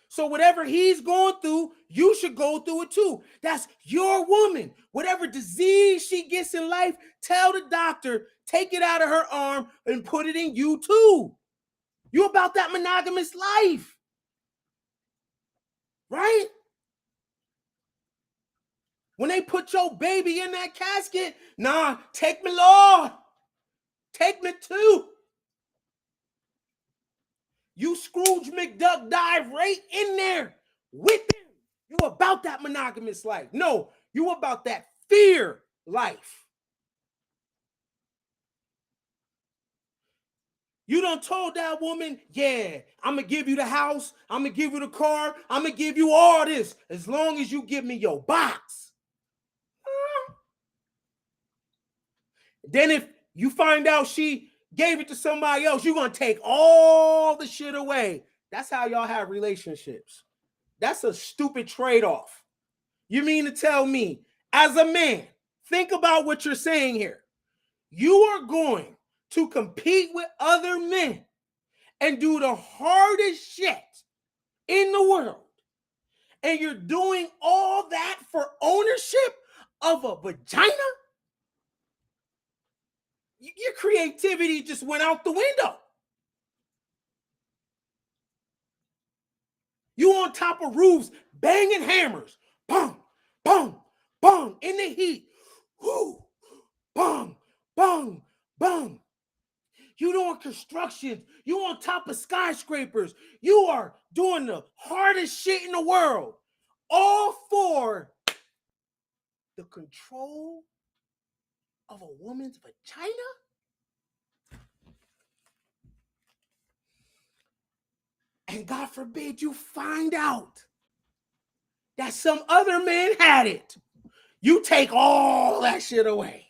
So whatever he's going through, you should go through it too. That's your woman. Whatever disease she gets in life, tell the doctor, take it out of her arm and put it in you too. You about that monogamous life. Right? When they put your baby in that casket, nah, take me, Lord. Take me too. You Scrooge McDuck dive right in there with them. You about that monogamous life. No, you about that fear life. You done told that woman, yeah, I'm going to give you the house. I'm going to give you the car. I'm going to give you all this as long as you give me your box. Then if you find out she gave it to somebody else, you're going to take all the shit away. That's how y'all have relationships. That's a stupid trade-off. You mean to tell me, as a man, think about what you're saying here. You are going to compete with other men and do the hardest shit in the world And you're doing all that for ownership of a vagina? Your creativity just went out the window. You on top of roofs, banging hammers. Boom, boom, boom, in the heat. Whoo, boom, boom, boom. You doing construction. You on top of skyscrapers. You are doing the hardest shit in the world. All for the control of a woman's vagina? And God forbid you find out that some other man had it. You take all that shit away.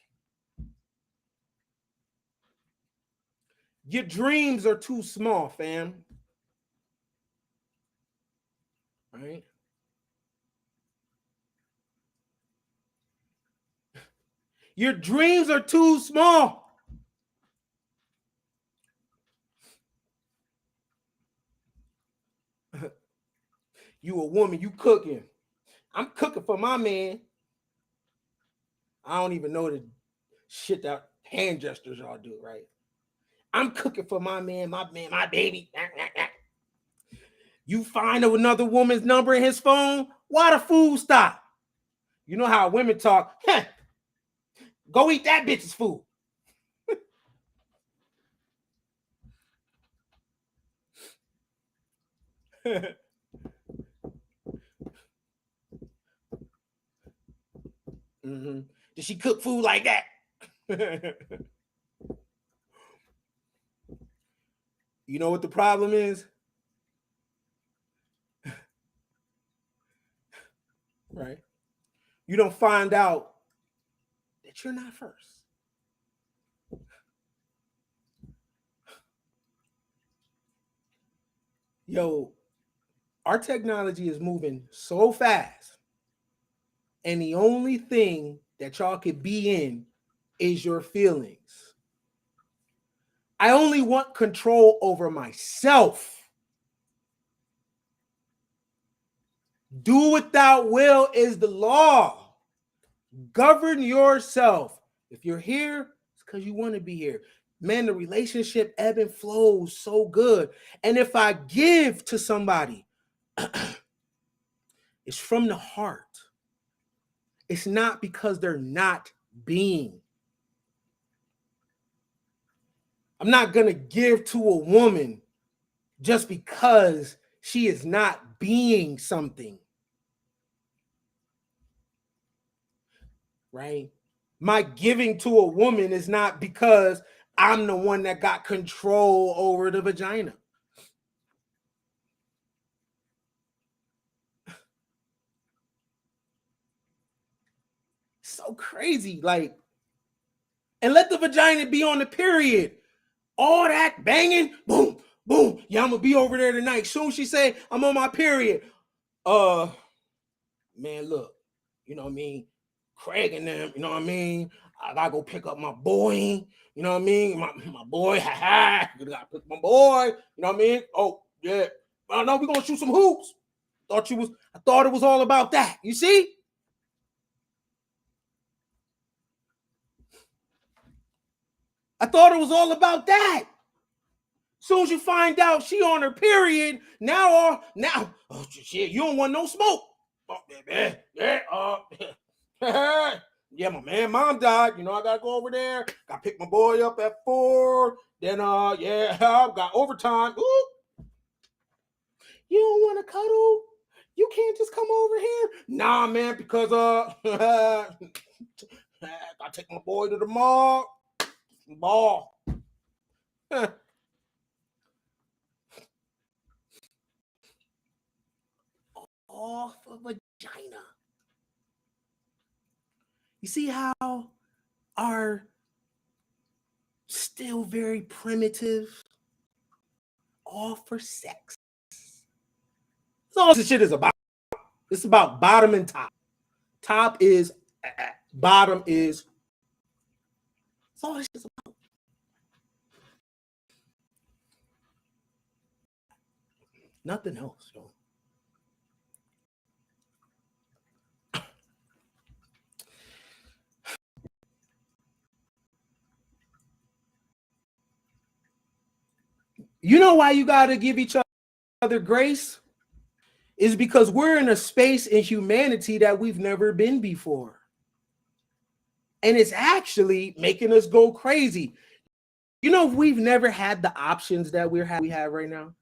Your dreams are too small, fam. Right? Your dreams are too small. You a woman, you cooking. I'm cooking for my man. I don't even know the shit that hand gestures y'all do, right? I'm cooking for my man, my baby. You find another woman's number in his phone, why the food stop? You know how women talk, go eat that bitch's food. Mm-hmm. Did she cook food like that? You know what the problem is? Right? You don't find out that you're not first. Yo, our technology is moving so fast, and the only thing that y'all could be in is your feelings. I only want control over myself. Do without will is the law. Govern yourself. If you're here, it's because you want to be here. Man, the relationship ebb and flows so good. And if I give to somebody, it's from the heart. It's not because they're not being. I'm not going to give to a woman just because she is not being something. Right? My giving to a woman is not because I'm the one that got control over the vagina. So crazy. Like, and let the vagina be on the period. All that banging, boom, boom. Yeah, I'm gonna be over there tonight. Soon she say, I'm on my period. Man, look, you know what I mean? Craig and them, you know what I mean? I gotta go pick up my boy, you know what I mean? My boy, you gotta pick my boy, you know what I mean? Oh, yeah. I know we're gonna shoot some hoops. I thought it was all about that. You see? I thought it was all about that. Soon as you find out she on her period, now, oh shit, you don't want no smoke. Oh, yeah, my man, mom died. You know, I gotta go over there. Gotta pick my boy up at 4. Then, yeah, I've got overtime. Ooh. You don't want to cuddle? You can't just come over here? Nah, man, because I take my boy to the mall. Ball. Off a vagina. You see how our still very primitive, all for sex. That's all this shit is about. It's about bottom and top. Top is bottom is. That's all this shit is about. Nothing else, yo. You know why you got to give each other grace? Is because we're in a space in humanity that we've never been before. And it's actually making us go crazy. You know, we've never had the options that we have right now.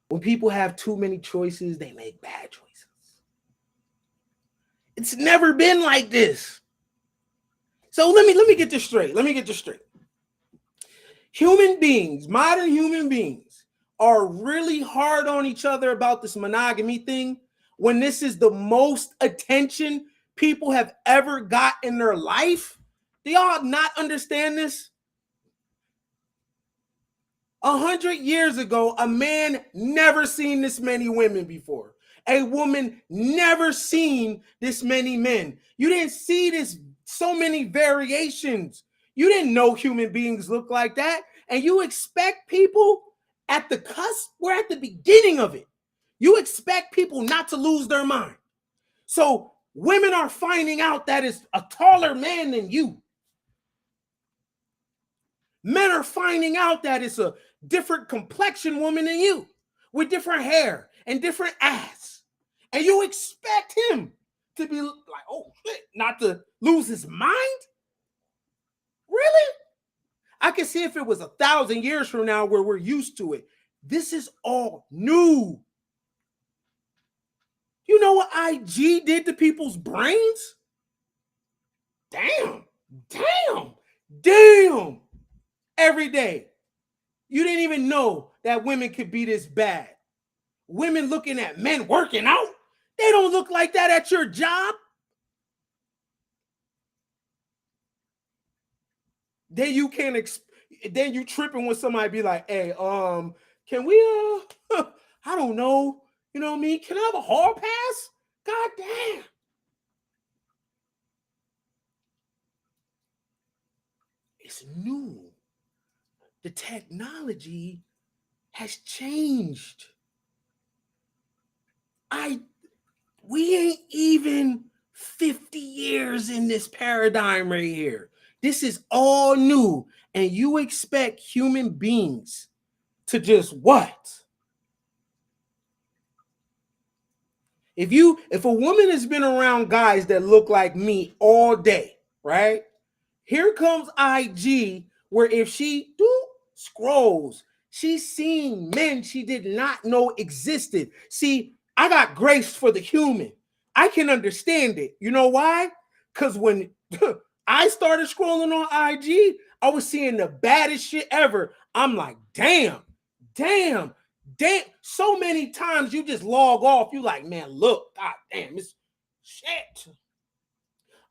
When people have too many choices, they make bad choices. It's never been like this. So let me get this straight. Human beings, modern human beings, are really hard on each other about this monogamy thing when this is the most attention people have ever got in their life. Do y'all not understand this? 100 years ago, a man never seen this many women before. A woman never seen this many men. You didn't see this so many variations. You didn't know human beings look like that. And you expect people at the cusp, we're at the beginning of it. You expect people not to lose their mind. So women are finding out that it's a taller man than you. Men are finding out that it's a different complexion woman than you with different hair and different ass. And you expect him to be like, oh shit, not to lose his mind? Really? I can see if it was 1,000 years from now where we're used to it. This is all new. You know what IG did to people's brains? Damn. Every day. You didn't even know that women could be this bad. Women looking at men working out. They don't look like that at your job. Then you then you tripping when somebody be like, hey, can we I don't know, you know what I mean? Can I have a hall pass? God damn. It's new. The technology has changed. We ain't even 50 years in this paradigm right here. This is all new. And you expect human beings to just what? If a woman has been around guys that look like me all day, right? Here comes IG, where if she scrolls, she's seeing men she did not know existed. See, I got grace for the human. I can understand it. You know why? Because when I started scrolling on IG, I was seeing the baddest shit ever. I'm like, damn. So many times you just log off. You like, man, look, god damn, it's shit.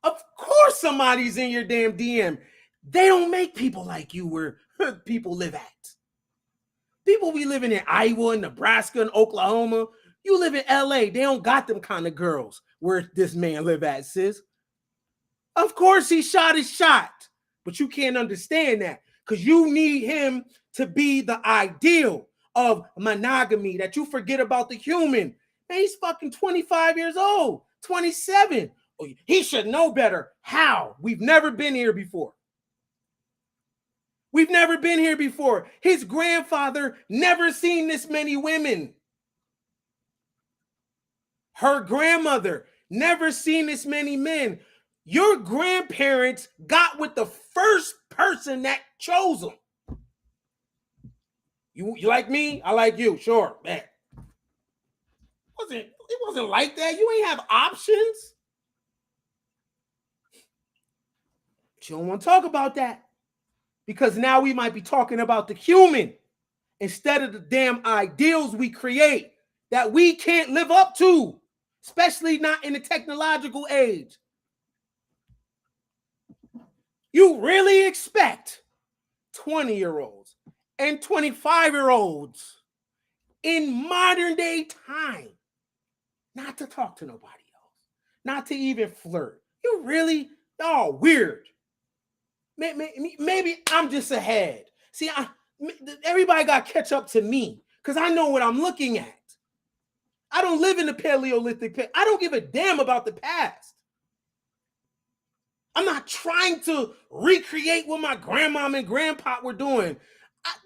Of course somebody's in your damn DM. They don't make people like you where people live at. People be living in Iowa, and Nebraska, and Oklahoma. You live in LA. They don't got them kind of girls where this man live at, sis. Of course he shot his shot. But you can't understand that because you need him to be the ideal of monogamy, that you forget about the human. Man, he's fucking 25 years old, 27. He should know better. How? We've never been here before. His grandfather never seen this many women. Her grandmother never seen this many men. Your grandparents got with the first person that chose them. You like me? I like you. Sure, man. It wasn't like that. You ain't have options. But you don't want to talk about that. Because now we might be talking about the human instead of the damn ideals we create that we can't live up to, especially not in the technological age. You really expect 20-year-olds and 25-year-olds in modern day time not to talk to nobody else, not to even flirt? Y'all weird. Maybe I'm just ahead. See, everybody got to catch up to me because I know what I'm looking at. I don't live in the Paleolithic. I don't give a damn about the past. I'm not trying to recreate what my grandmom and grandpa were doing.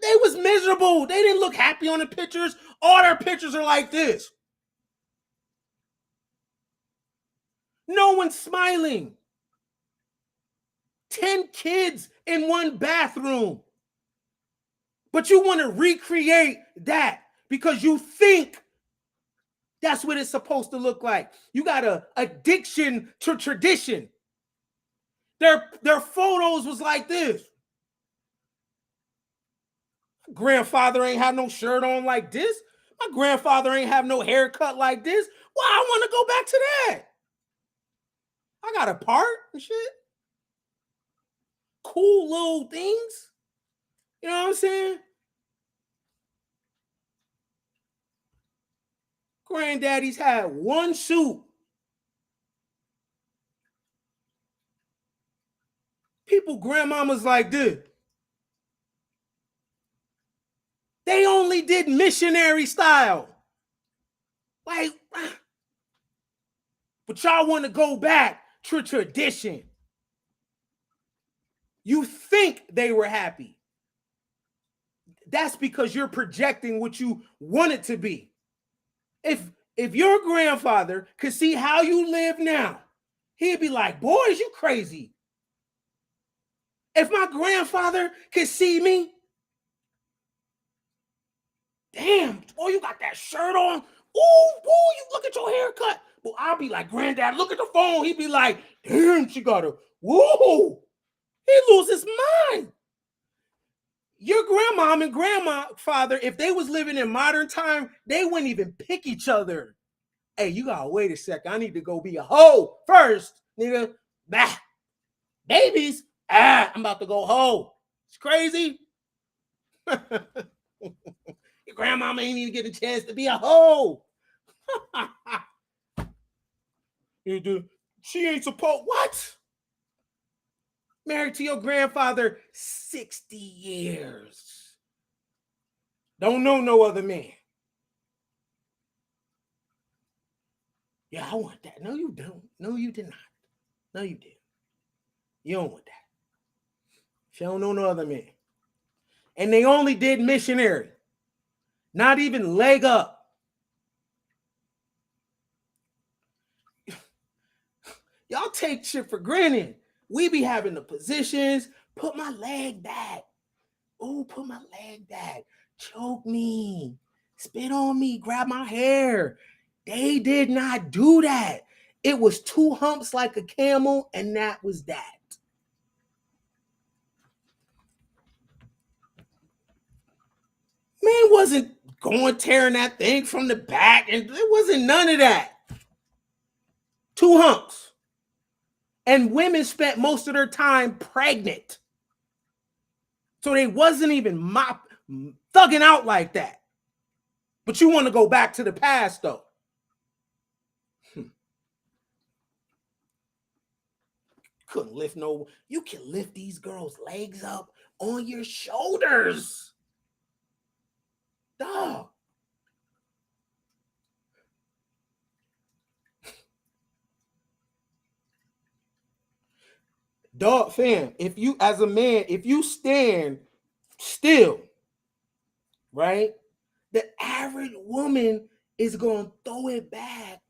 They was miserable. They didn't look happy on the pictures. All their pictures are like this. No one's smiling. 10 kids in one bathroom. But you want to recreate that because you think that's what it's supposed to look like. You got an addiction to tradition. Their photos was like this. Grandfather ain't have no shirt on like this. My grandfather ain't have no haircut like this. Well, I want to go back to that. I got a part and shit. Cool little things. You know what I'm saying? Granddaddies had one suit. People, grandmamas like this. They only did missionary style. Like, but y'all want to go back to tradition. You think they were happy. That's because you're projecting what you want it to be. If your grandfather could see how you live now, he'd be like, boys, you crazy. If my grandfather could see me, damn, boy, you got that shirt on. Ooh, you look at your haircut. Well, I'll be like, granddad, look at the phone. He'd be like, damn, she got a, woo. He lose his mind. Your grandmom and grandfather, if they was living in modern time, they wouldn't even pick each other. Hey, you gotta wait a second. I need to go be a hoe first, nigga. Bah. Babies, I'm about to go hoe. It's crazy. Your grandmama ain't even get a chance to be a hoe. She ain't supposed, what? Married to your grandfather 60 years. Don't know no other man. Yeah, I want that. No, you don't. No, you did not. No, you didn't. You don't want that. She don't know no other man. And they only did missionary. Not even leg up. Y'all take shit for granted. We be having the positions. Put my leg back. Oh, put my leg back. Choke me. Spit on me. Grab my hair. They did not do that. It was 2 humps like a camel, and that was that. Man wasn't going tearing that thing from the back, and there wasn't none of that. 2 humps. And women spent most of their time pregnant. So they wasn't even thugging out like that. But you want to go back to the past, though. Couldn't lift no. You can lift these girls' legs up on your shoulders. Dog. Dog, fam, if you, as a man, if you stand still, right, the average woman is going to throw it back.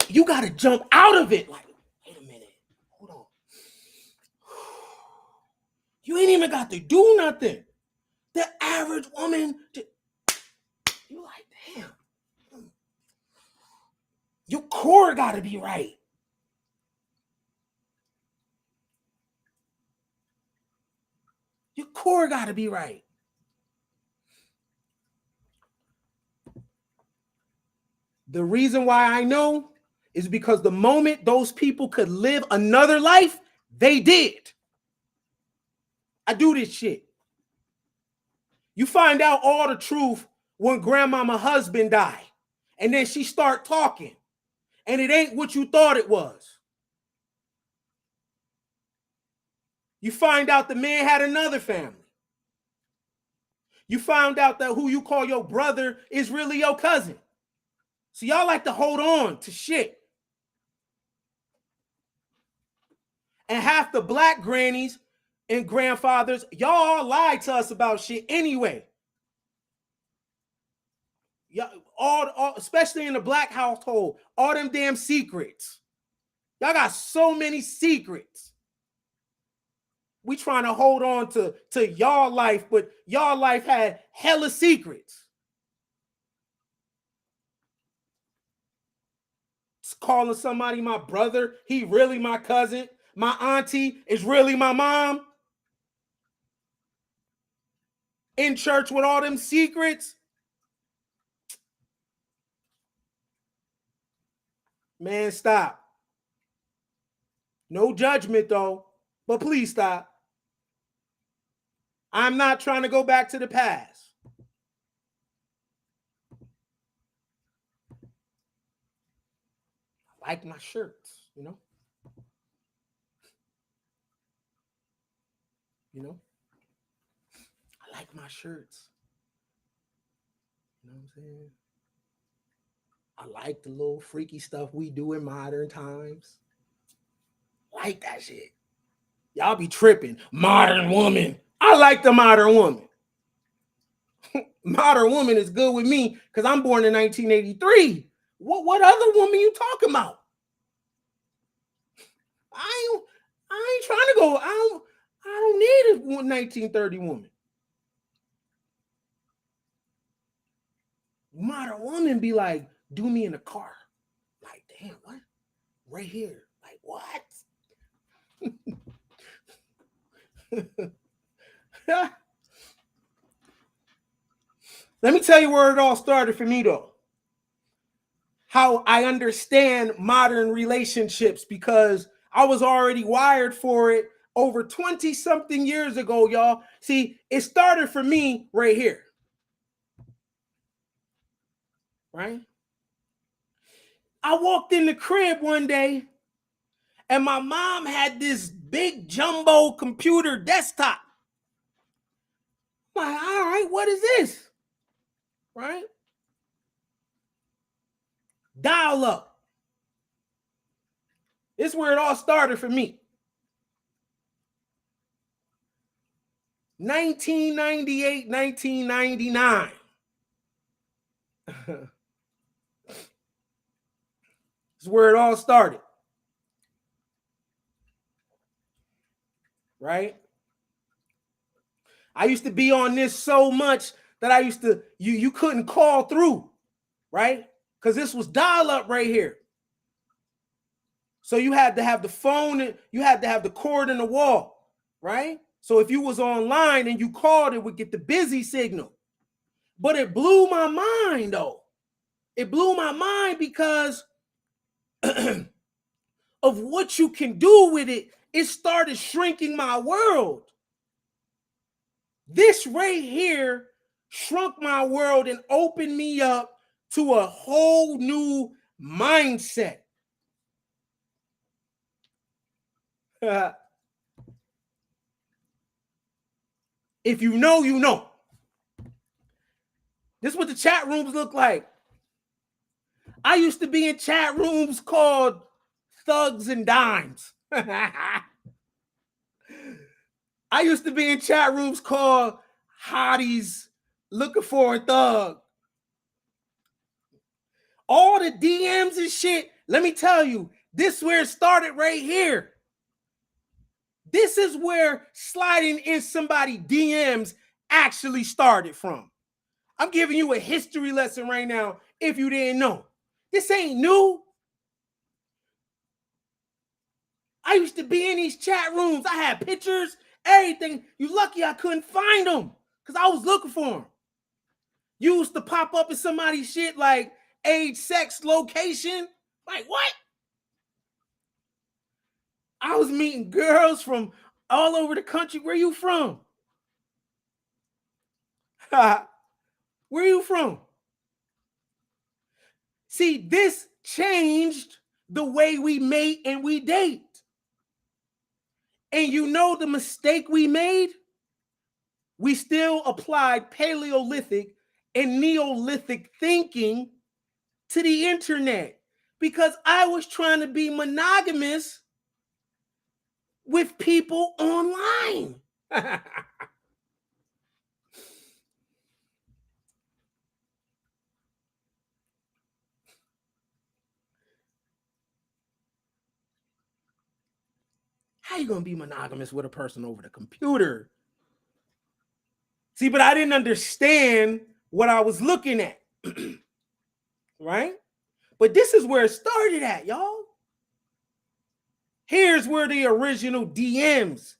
You got to jump out of it. Like, wait a minute. Hold on. You ain't even got to do nothing. The average woman, you like, damn. Your core got to be right. Your core got to be right. The reason why I know is because the moment those people could live another life, they did. I do this shit. You find out all the truth when grandmama husband died. And then she start talking. And it ain't what you thought it was. You find out the man had another family. You found out that who you call your brother is really your cousin. So y'all like to hold on to shit. And half the black grannies and grandfathers, y'all lied to us about shit anyway. Y'all, all especially in the black household, all them damn secrets. Y'all got so many secrets. We trying to hold on to y'all life, but y'all life had hella secrets. Calling somebody my brother, he really my cousin. My auntie is really my mom. In church with all them secrets. Man, stop. No judgment though, but please stop. I'm not trying to go back to the past. I like my shirts, you know? You know? I like my shirts. You know what I'm saying? I like the little freaky stuff we do in modern times. Like that shit. Y'all be tripping. Modern woman. I like the modern woman. Modern woman is good with me because I'm born in 1983. What other woman you talking about? I ain't trying to go. I don't need a 1930 woman. Modern woman be like, do me in the car. Like, damn, what? Right here. Like, what? Let me tell you where it all started for me, though. How I understand modern relationships, because I was already wired for it over 20 something years ago, y'all. See, it started for me right here. Right? I walked in the crib one day and my mom had this big jumbo computer desktop. I'm like, all right, what is this? Right? Dial up. This is where it all started for me. 1998, 1999. This is where it all started. Right? I used to be on this so much that I used to, you couldn't call through, right? Because this was dial up right here. So you had to have the phone, you had to have the cord in the wall, right? So if you was online and you called, it would get the busy signal. But it blew my mind, though. It blew my mind because of what you can do with it. It started shrinking my world. This right here shrunk my world and opened me up to a whole new mindset. If you know, you know. This is what the chat rooms look like. I used to be in chat rooms called Thugs and Dimes. I used to be in chat rooms called Hotties Looking for a Thug. All the DMs and shit, let me tell you, this is where it started right here. This is where sliding in somebody's DMs actually started from. I'm giving you a history lesson right now if you didn't know. This ain't new. I used to be in these chat rooms. I had pictures, everything. You lucky I couldn't find them because I was looking for them. You used to pop up in somebody's shit like age, sex, location. Like, what? I was meeting girls from all over the country. Where you from? Where you from? See, this changed the way we mate and we date. And you know the mistake we made? We still applied Paleolithic and Neolithic thinking to the internet because I was trying to be monogamous with people online. How you gonna be monogamous with a person over the computer? See, but I didn't understand what I was looking at. Right? But this is where it started at, y'all. Here's where the original DMs.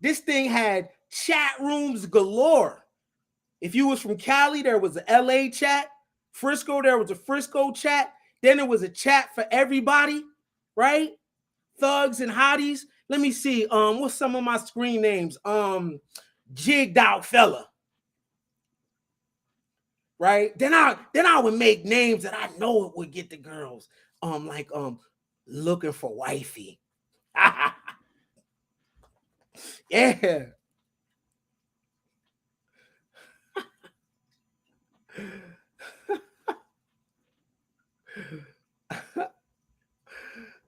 This thing had chat rooms galore. If you was from Cali, there was a LA chat. Frisco, there was a Frisco chat. Then there was a chat for everybody, right? Thugs and hotties. Let me see. What's some of my screen names? Jigged out fella. Right? Then I would make names that I know it would get the girls. Like looking for wifey. Yeah.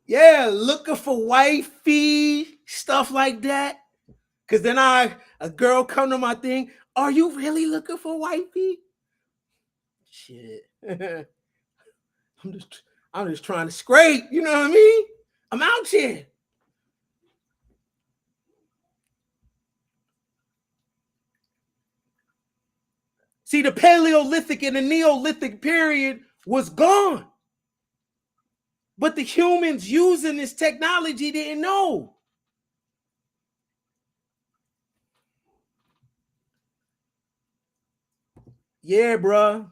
Yeah, looking for wifey, stuff like that. Cause then a girl come to my thing. Are you really looking for wifey? Shit. I'm just trying to scrape, you know what I mean? I'm out here. See, the Paleolithic and the Neolithic period was gone. But the humans using this technology didn't know. Yeah, bruh.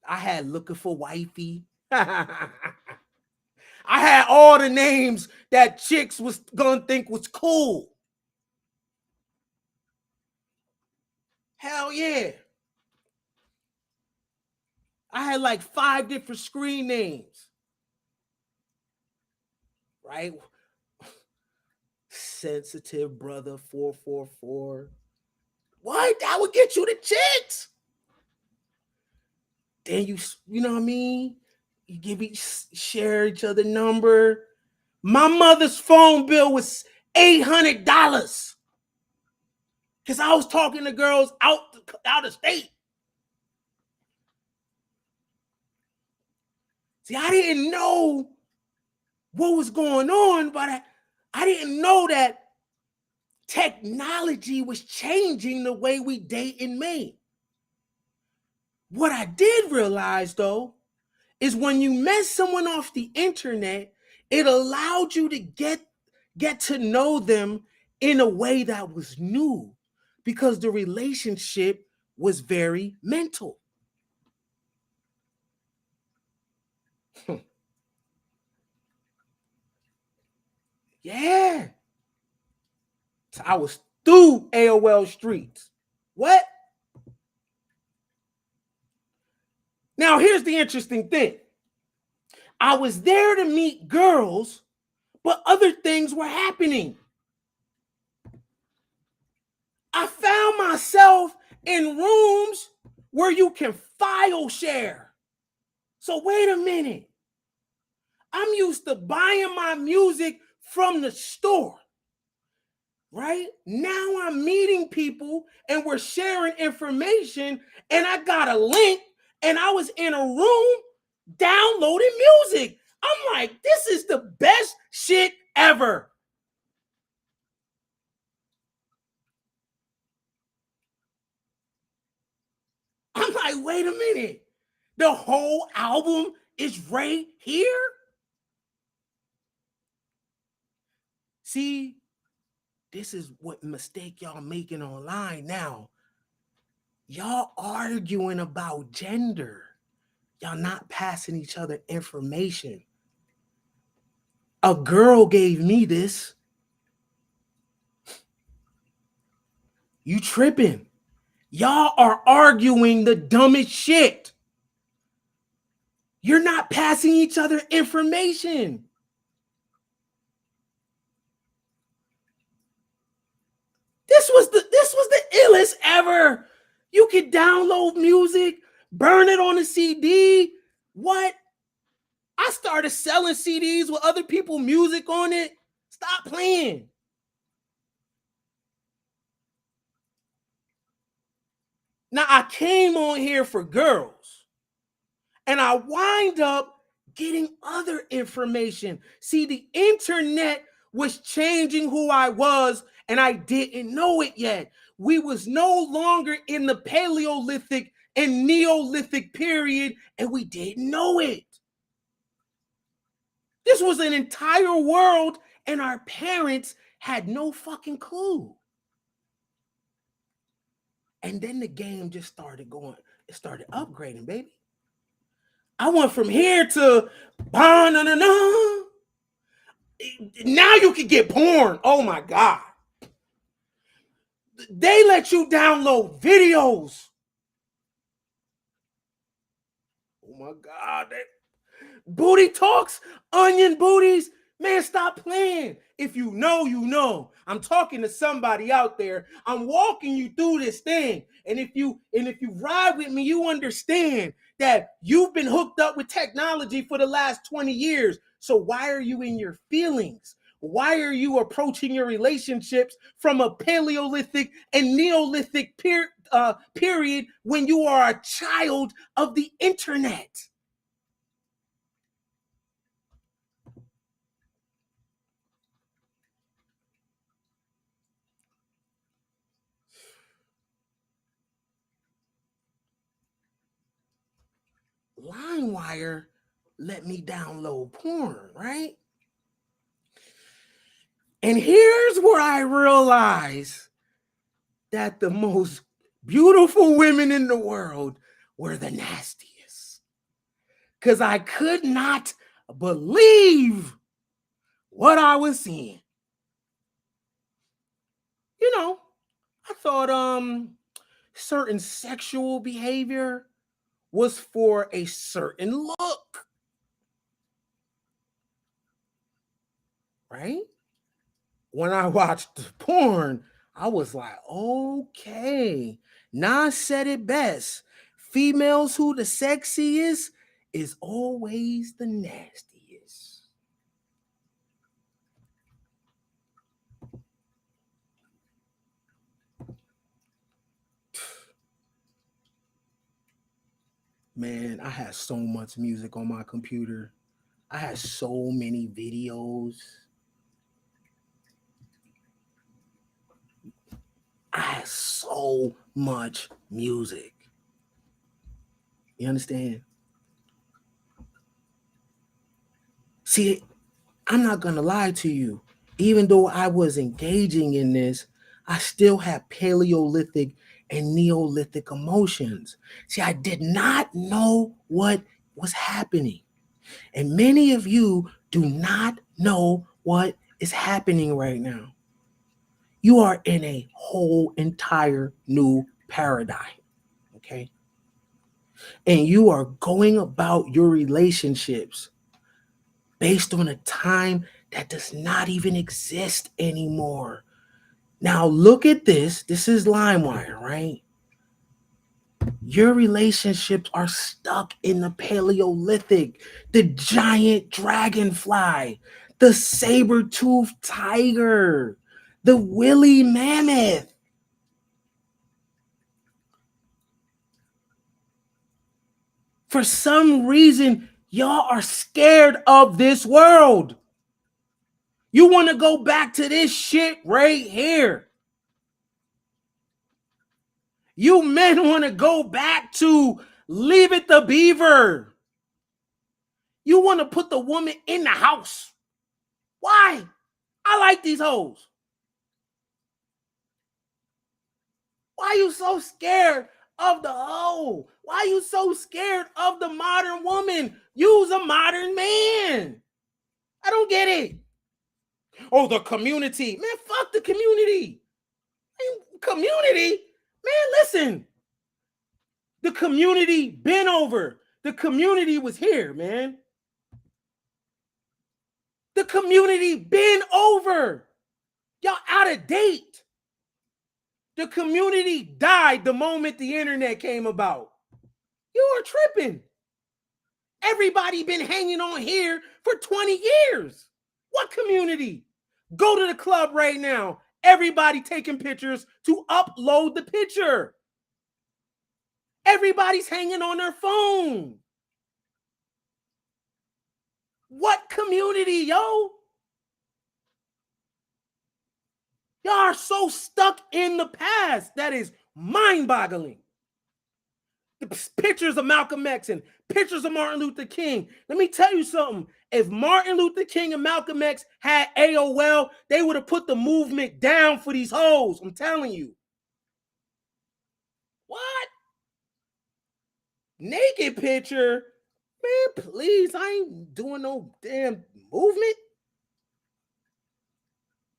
I had looking for wifey. I had all the names that chicks was gonna think was cool. Hell yeah. I had like 5 different screen names. Right? Sensitive brother 444. What? That would get you the chicks. Then you know what I mean? You share each other number. My mother's phone bill was $800 because I was talking to girls out of state. See, I didn't know what was going on, but I didn't know that technology was changing the way we date and mate. What I did realize, though, is when you met someone off the internet, it allowed you to get to know them in a way that was new because the relationship was very mental. Yeah. So I was through AOL streets. What? Now, here's the interesting thing. I was there to meet girls, but other things were happening. I found myself in rooms where you can file share. So wait a minute. I'm used to buying my music from the store, right? Now I'm meeting people and we're sharing information and I got a link and I was in a room downloading music. I'm like, this is the best shit ever. I'm like, wait a minute. The whole album is right here? See, this is what mistake y'all making online now. Y'all arguing about gender. Y'all not passing each other information. A girl gave me this. You tripping. Y'all are arguing the dumbest shit. You're not passing each other information. This was the illest ever. You could download music, burn it on a CD. What? I started selling CDs with other people's music on it. Stop playing. Now, I came on here for girls, and I wind up getting other information. See, the internet was changing who I was, and I didn't know it yet. We was no longer in the Paleolithic and Neolithic period, and we didn't know it. This was an entire world, and our parents had no fucking clue. And then the game just started going. It started upgrading, baby. I went from here to ba-na-na-na. Now you can get porn. Oh my God. They let you download videos. Oh my God. Booty talks, onion booties. Man, stop playing. If you know, you know. I'm talking to somebody out there. I'm walking you through this thing. And if you ride with me, you understand that you've been hooked up with technology for the last 20 years. So why are you in your feelings? Why are you approaching your relationships from a Paleolithic and Neolithic period when you are a child of the internet? LimeWire let me download porn, right? And here's where I realized that the most beautiful women in the world were the nastiest. Because I could not believe what I was seeing. You know, I thought certain sexual behavior was for a certain look. Right? When I watched porn, I was like, okay. Nas said it best. Females who the sexiest is always the nastiest. Man, I had so much music on my computer. I had so many videos. I had so much music. You understand? See, I'm not going to lie to you. Even though I was engaging in this, I still have Paleolithic and Neolithic emotions. See, I did not know what was happening. And many of you do not know what is happening right now. You are in a whole entire new paradigm, okay? And you are going about your relationships based on a time that does not even exist anymore. Now, look at this. This is LimeWire, right? Your relationships are stuck in the Paleolithic, the giant dragonfly, the saber-toothed tiger, the woolly mammoth. For some reason, y'all are scared of this world. You want to go back to this shit right here. You men want to go back to Leave It the Beaver. You want to put the woman in the house. Why? I like these hoes. Why are you so scared of the hoe? Why are you so scared of the modern woman? Use a modern man. I don't get it. Oh, the community. Man, fuck the community. Community? Man, listen. The community been over. The community was here, man. The community been over. Y'all out of date. The community died the moment the internet came about. You are tripping. Everybody been hanging on here for 20 years. What community? Go to the club right now. Everybody taking pictures to upload the picture. Everybody's hanging on their phone. What community, yo? Y'all are so stuck in the past. That is mind-boggling. The pictures of Malcolm X and pictures of Martin Luther King. Let me tell you something. If Martin Luther King and Malcolm X had AOL, they would have put the movement down for these hoes. I'm telling you. What? Naked picture? Man, please. I ain't doing no damn movement.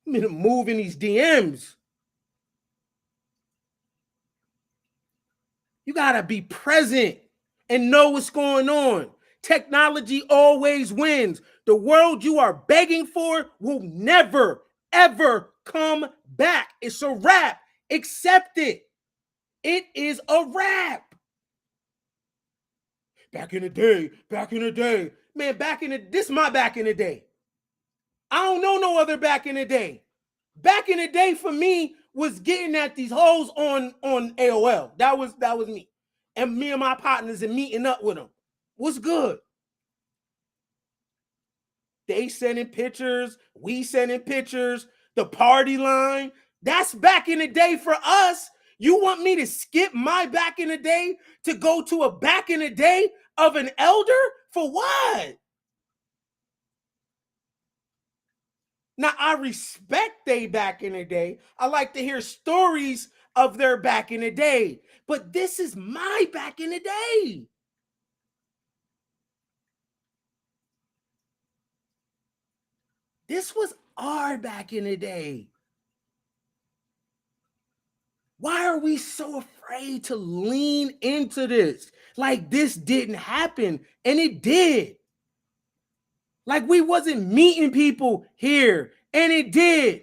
I'm gonna move in these DMs. You gotta be present and know what's going on. Technology always wins. The world you are begging for will never, ever come back. It's a wrap. Accept it. It is a wrap. Back in the day. Man, this is my back in the day. I don't know no other back in the day. Back in the day for me was getting at these hoes on AOL. That was me. And me and my partners and meeting up with them. What's good? They sending pictures, we sending pictures, the party line. That's back in the day for us. You want me to skip my back in the day to go to a back in the day of an elder? For what? Now, I respect they back in the day. I like to hear stories of their back in the day. But this is my back in the day. This was our back in the day. Why are we so afraid to lean into this? Like this didn't happen, and it did. Like we wasn't meeting people here, and it did.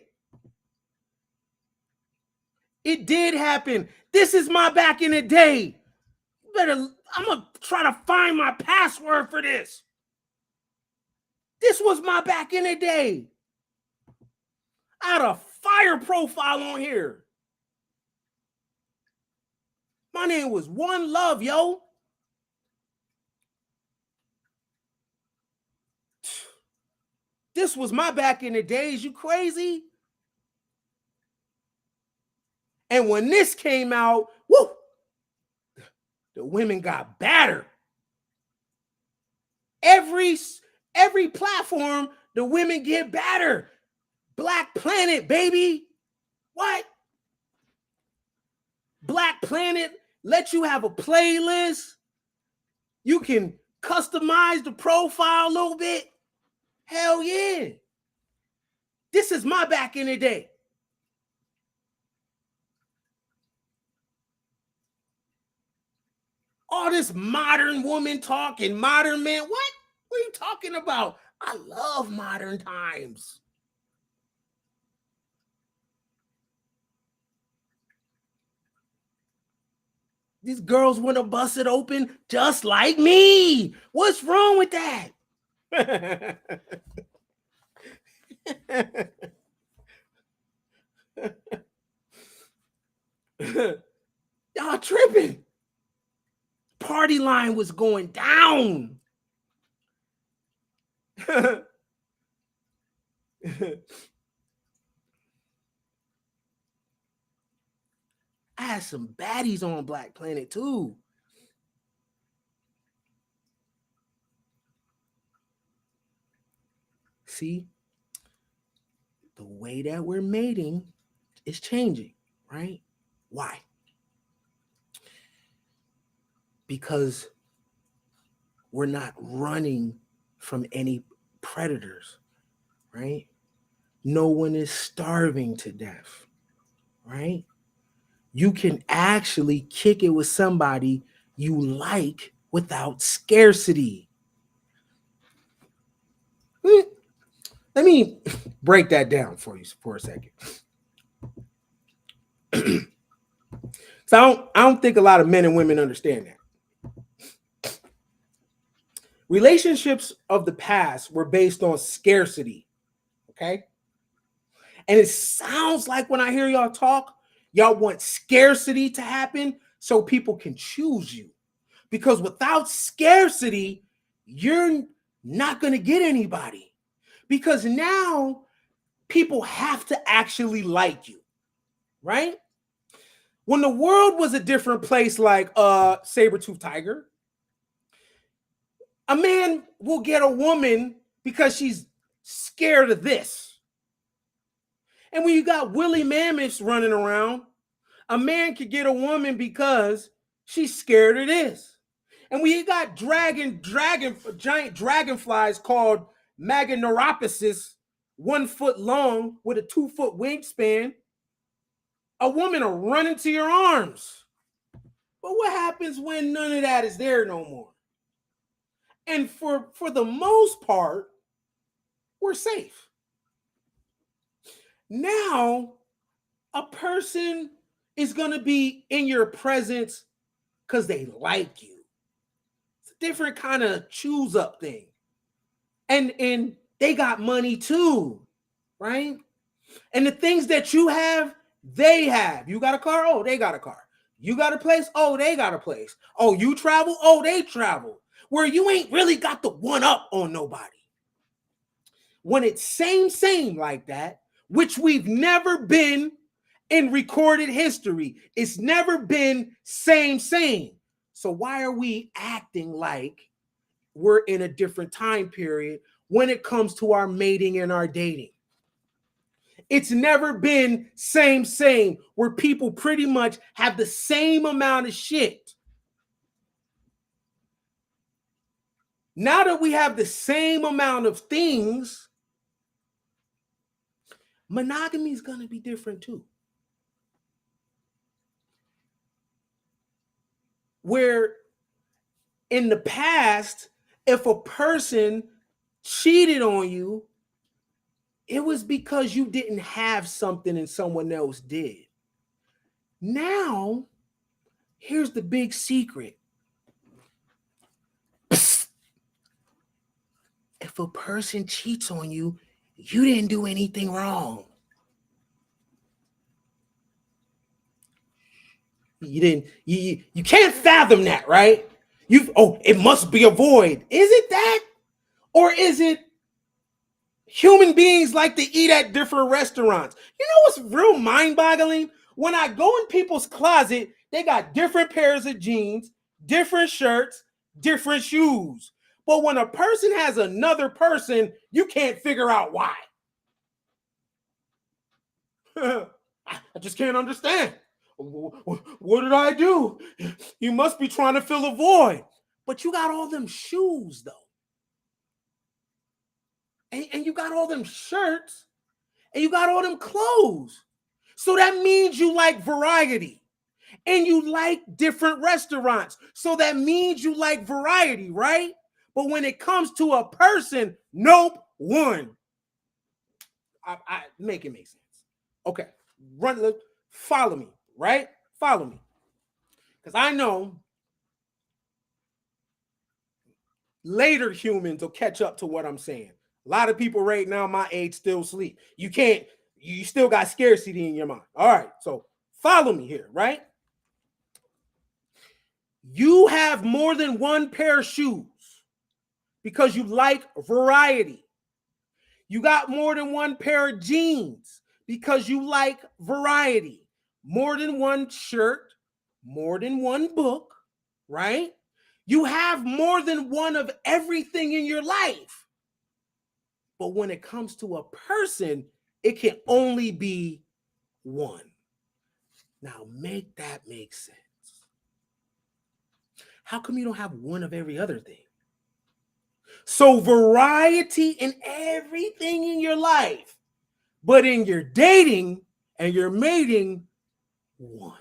It did happen. This is my back in the day. I'm gonna try to find my password for this. This was my back in the day. I had a fire profile on here. My name was One Love, yo. This was my back in the days. You crazy? And when this came out, woo, the women got battered. Every platform, the women get battered. Black Planet, baby. What? Black Planet let you have a playlist. You can customize the profile a little bit. Hell yeah. This is my back in the day. All this modern woman talk and modern men. What? What are you talking about? I love modern times. These girls want to bust it open just like me. What's wrong with that? Y'all tripping. Party line was going down. I had some baddies on Black Planet too. See, the way that we're mating is changing, right? Why? Because we're not running from any predators, right? No one is starving to death, right? You can actually kick it with somebody you like without scarcity. Let me break that down for you for a second. So I don't think a lot of men and women understand that. Relationships of the past were based on scarcity, okay? And it sounds like when I hear y'all talk, y'all want scarcity to happen so people can choose you. Because without scarcity, you're not going to get anybody. Because now people have to actually like you, right? When the world was a different place, like saber-tooth tiger, a man will get a woman because she's scared of this. And when you got woolly mammoths running around, a man could get a woman because she's scared of this. And when you got giant dragonflies called Maganeuropsis, 1 foot long with a 2-foot wingspan, a woman will run into your arms. But what happens when none of that is there no more? And for the most part, we're safe. Now, a person is going to be in your presence because they like you. It's a different kind of choose up thing. And they got money too, right? And the things that you have, they have. You got a car? Oh, they got a car. You got a place? Oh, they got a place. Oh, you travel? Oh, they travel. Where you ain't really got the one up on nobody. When it's same like that, which we've never been in recorded history, it's never been same. So why are we acting like we're in a different time period when it comes to our mating and our dating? It's never been same where people pretty much have the same amount of shit. Now that we have the same amount of things, monogamy is going to be different too. Where in the past, if a person cheated on you, it was because you didn't have something and someone else did. Now, here's the big secret. Psst. If a person cheats on you, you didn't do anything wrong. You can't fathom that, right? It must be a void. Is it that? Or is it human beings like to eat at different restaurants? You know what's real mind-boggling? When I go in people's closet, they got different pairs of jeans, different shirts, different shoes. But when a person has another person, you can't figure out why. I just can't understand. What did I do? You must be trying to fill a void. But you got all them shoes, though. And you got all them shirts. And you got all them clothes. So that means you like variety. And you like different restaurants. So that means you like variety, right? But when it comes to a person, nope, one. I make it make sense. Okay, follow me, right? Follow me. Because I know later humans will catch up to what I'm saying. A lot of people right now my age still sleep. You still got scarcity in your mind. All right, so follow me here, right? You have more than one pair of shoes because you like variety. You got more than one pair of jeans because you like variety. More than one shirt, more than one book, right? You have more than one of everything in your life. But when it comes to a person, it can only be one. Now, make that make sense. How come you don't have one of every other thing? So, variety in everything in your life, but in your dating and your mating, one.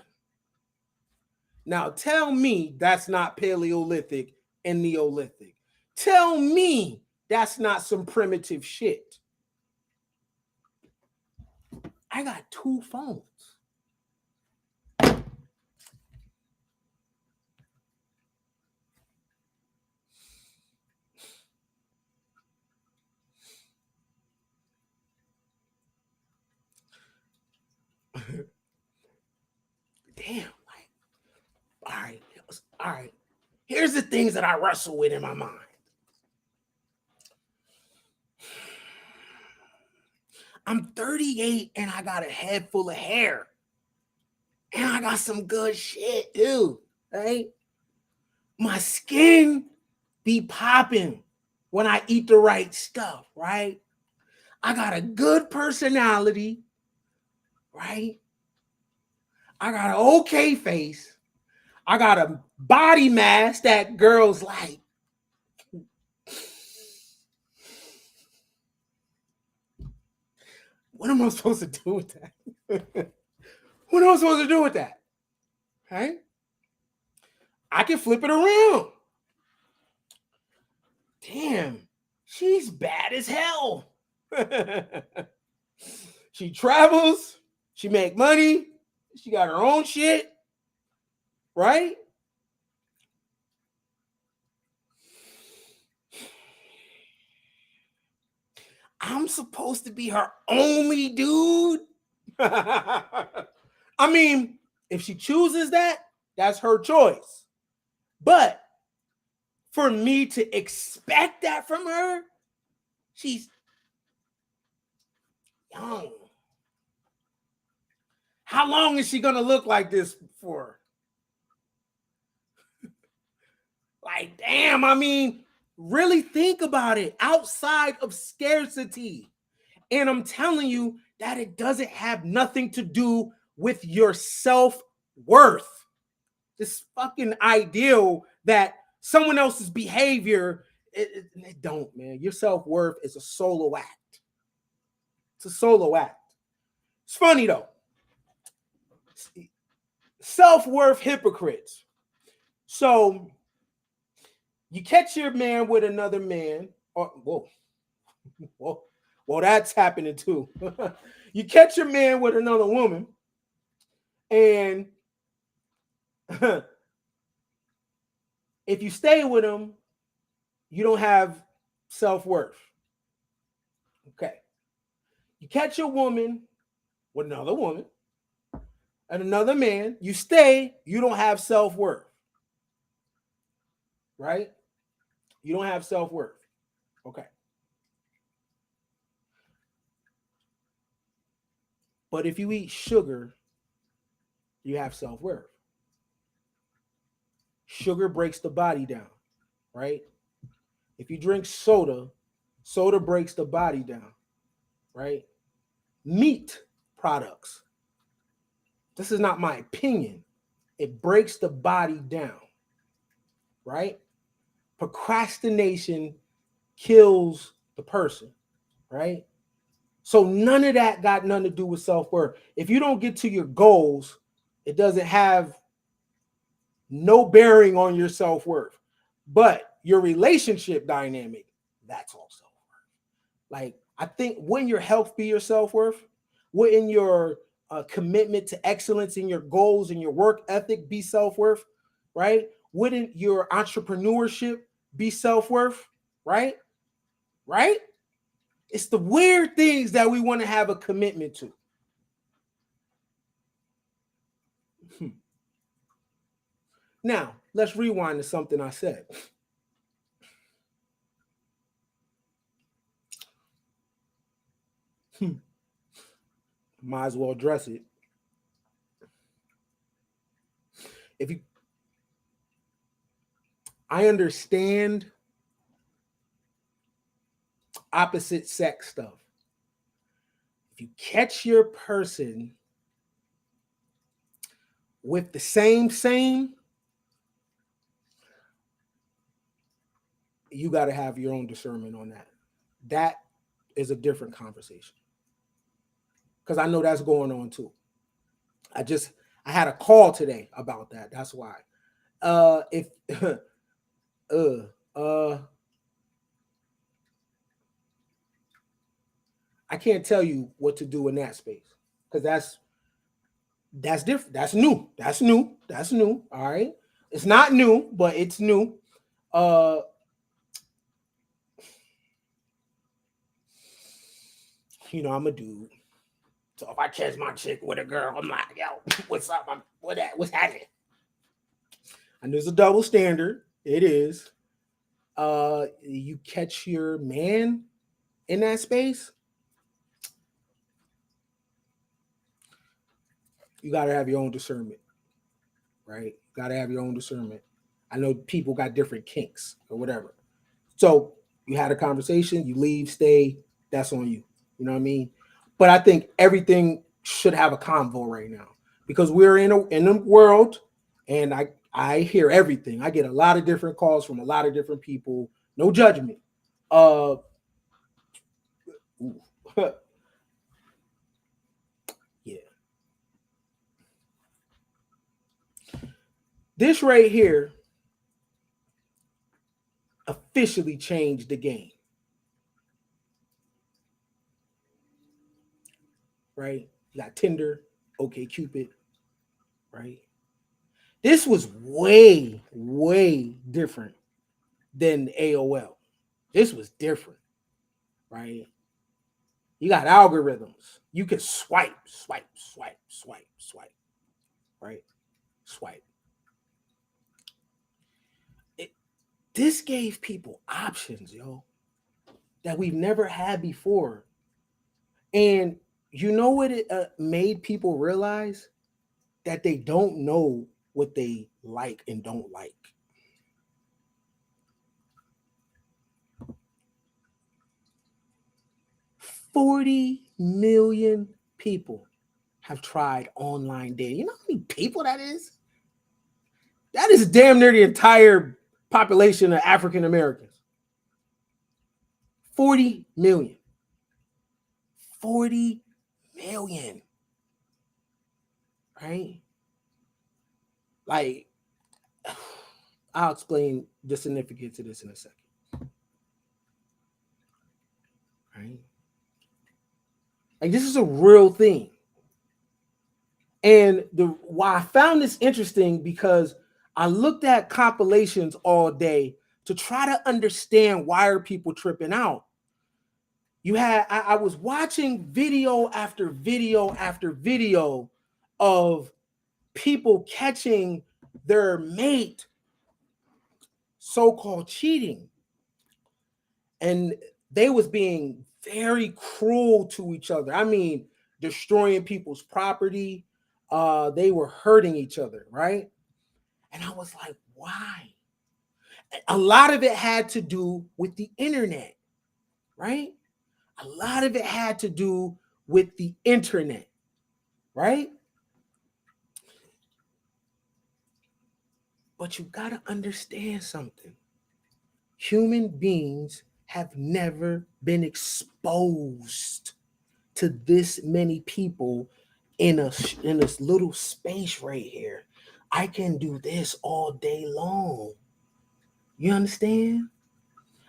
Now, tell me that's not Paleolithic and Neolithic. Tell me that's not some primitive shit. I got 2 phones. Damn, like, all right. Here's the things that I wrestle with in my mind. I'm 38 and I got a head full of hair. And I got some good shit too, right? My skin be popping when I eat the right stuff, right? I got a good personality, right? I got an okay face. I got a body mass that girls like. What am I supposed to do with that? What am I supposed to do with that? Right? I can flip it around. Damn, she's bad as hell. She travels, she make money, she got her own shit, right? I'm supposed to be her only dude? I mean, if she chooses that, that's her choice. But for me to expect that from her, she's young. How long is she going to look like this for? Like, damn, I mean, really think about it outside of scarcity. And I'm telling you that it doesn't have nothing to do with your self-worth. This fucking ideal that someone else's behavior, it don't, man. Your self-worth is a solo act. It's a solo act. It's funny though. Self-worth hypocrites. So you catch your man with another man, or well, that's happening too. You catch your man with another woman, and if you stay with him, you don't have self-worth. Okay. You catch a woman with another woman and another man, you stay, you don't have self-worth. Right? You don't have self-worth. Okay. But if you eat sugar, you have self-worth. Sugar breaks the body down, right? If you drink soda, soda breaks the body down, right? Meat products. This is not my opinion. It breaks the body down, right? Procrastination kills the person, right? So none of that got nothing to do with self-worth. If you don't get to your goals, it doesn't have no bearing on your self-worth. But your relationship dynamic, that's all self-worth. Like, I think when your health be your self-worth, when your commitment to excellence in your goals and your work ethic be self-worth, right? Wouldn't your entrepreneurship be self-worth, right? Right? It's the weird things that we want to have a commitment to. Now, let's rewind to something I said. Might as well address it. I understand opposite sex stuff. If you catch your person with the same, you got to have your own discernment on that. That is a different conversation. Because I know that's going on too. I had a call today about that. That's why. If I can't tell you what to do in that space because that's different. That's new. That's new. All right. It's not new, but it's new. I'm a dude. So if I catch my chick with a girl, I'm like, yo, what's up? What's happening? And there's a double standard. It is. You catch your man in that space, you gotta have your own discernment, right? You gotta have your own discernment. I know people got different kinks or whatever. So you had a conversation, you leave, stay, that's on you. You know what I mean? But I think everything should have a convo right now because we're in a world, and I hear everything. I get a lot of different calls from a lot of different people. No judgment. Uh, yeah. This right here officially changed the game. Right? You got Tinder, OkCupid, right? This was way, way different than AOL. This was different, right? You got algorithms. You can swipe, swipe, swipe, swipe, swipe, right? Swipe. This gave people options, yo, that we've never had before. And you know what it made people realize? That they don't know what they like and don't like. $40 million people have tried online dating. You know how many people that is? That is damn near the entire population of African Americans. 40 million. 40 million. Right? Like, I'll explain the significance of this in a second. Right? Like, this is a real thing. And why I found this interesting because I looked at compilations all day to try to understand why are people tripping out. I was watching video after video after video of people catching their mate so-called cheating. And they was being very cruel to each other. I mean, destroying people's property. They were hurting each other, right? And I was like, why? A lot of it had to do with the internet, right? A lot of it had to do with the internet, right? But you got to understand something. Human beings have never been exposed to this many people in this little space right here. I can do this all day long. You understand?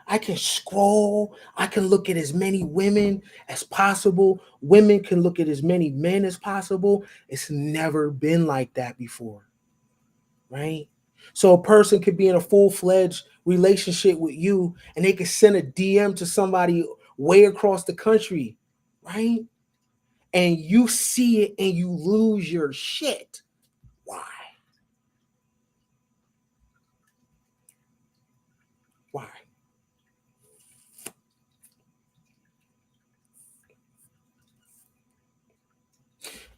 I can scroll. I can look at as many women as possible. Women can look at as many men as possible. It's never been like that before, right? So a person could be in a full-fledged relationship with you and they could send a DM to somebody way across the country, right? And you see it and you lose your shit. Why? Why?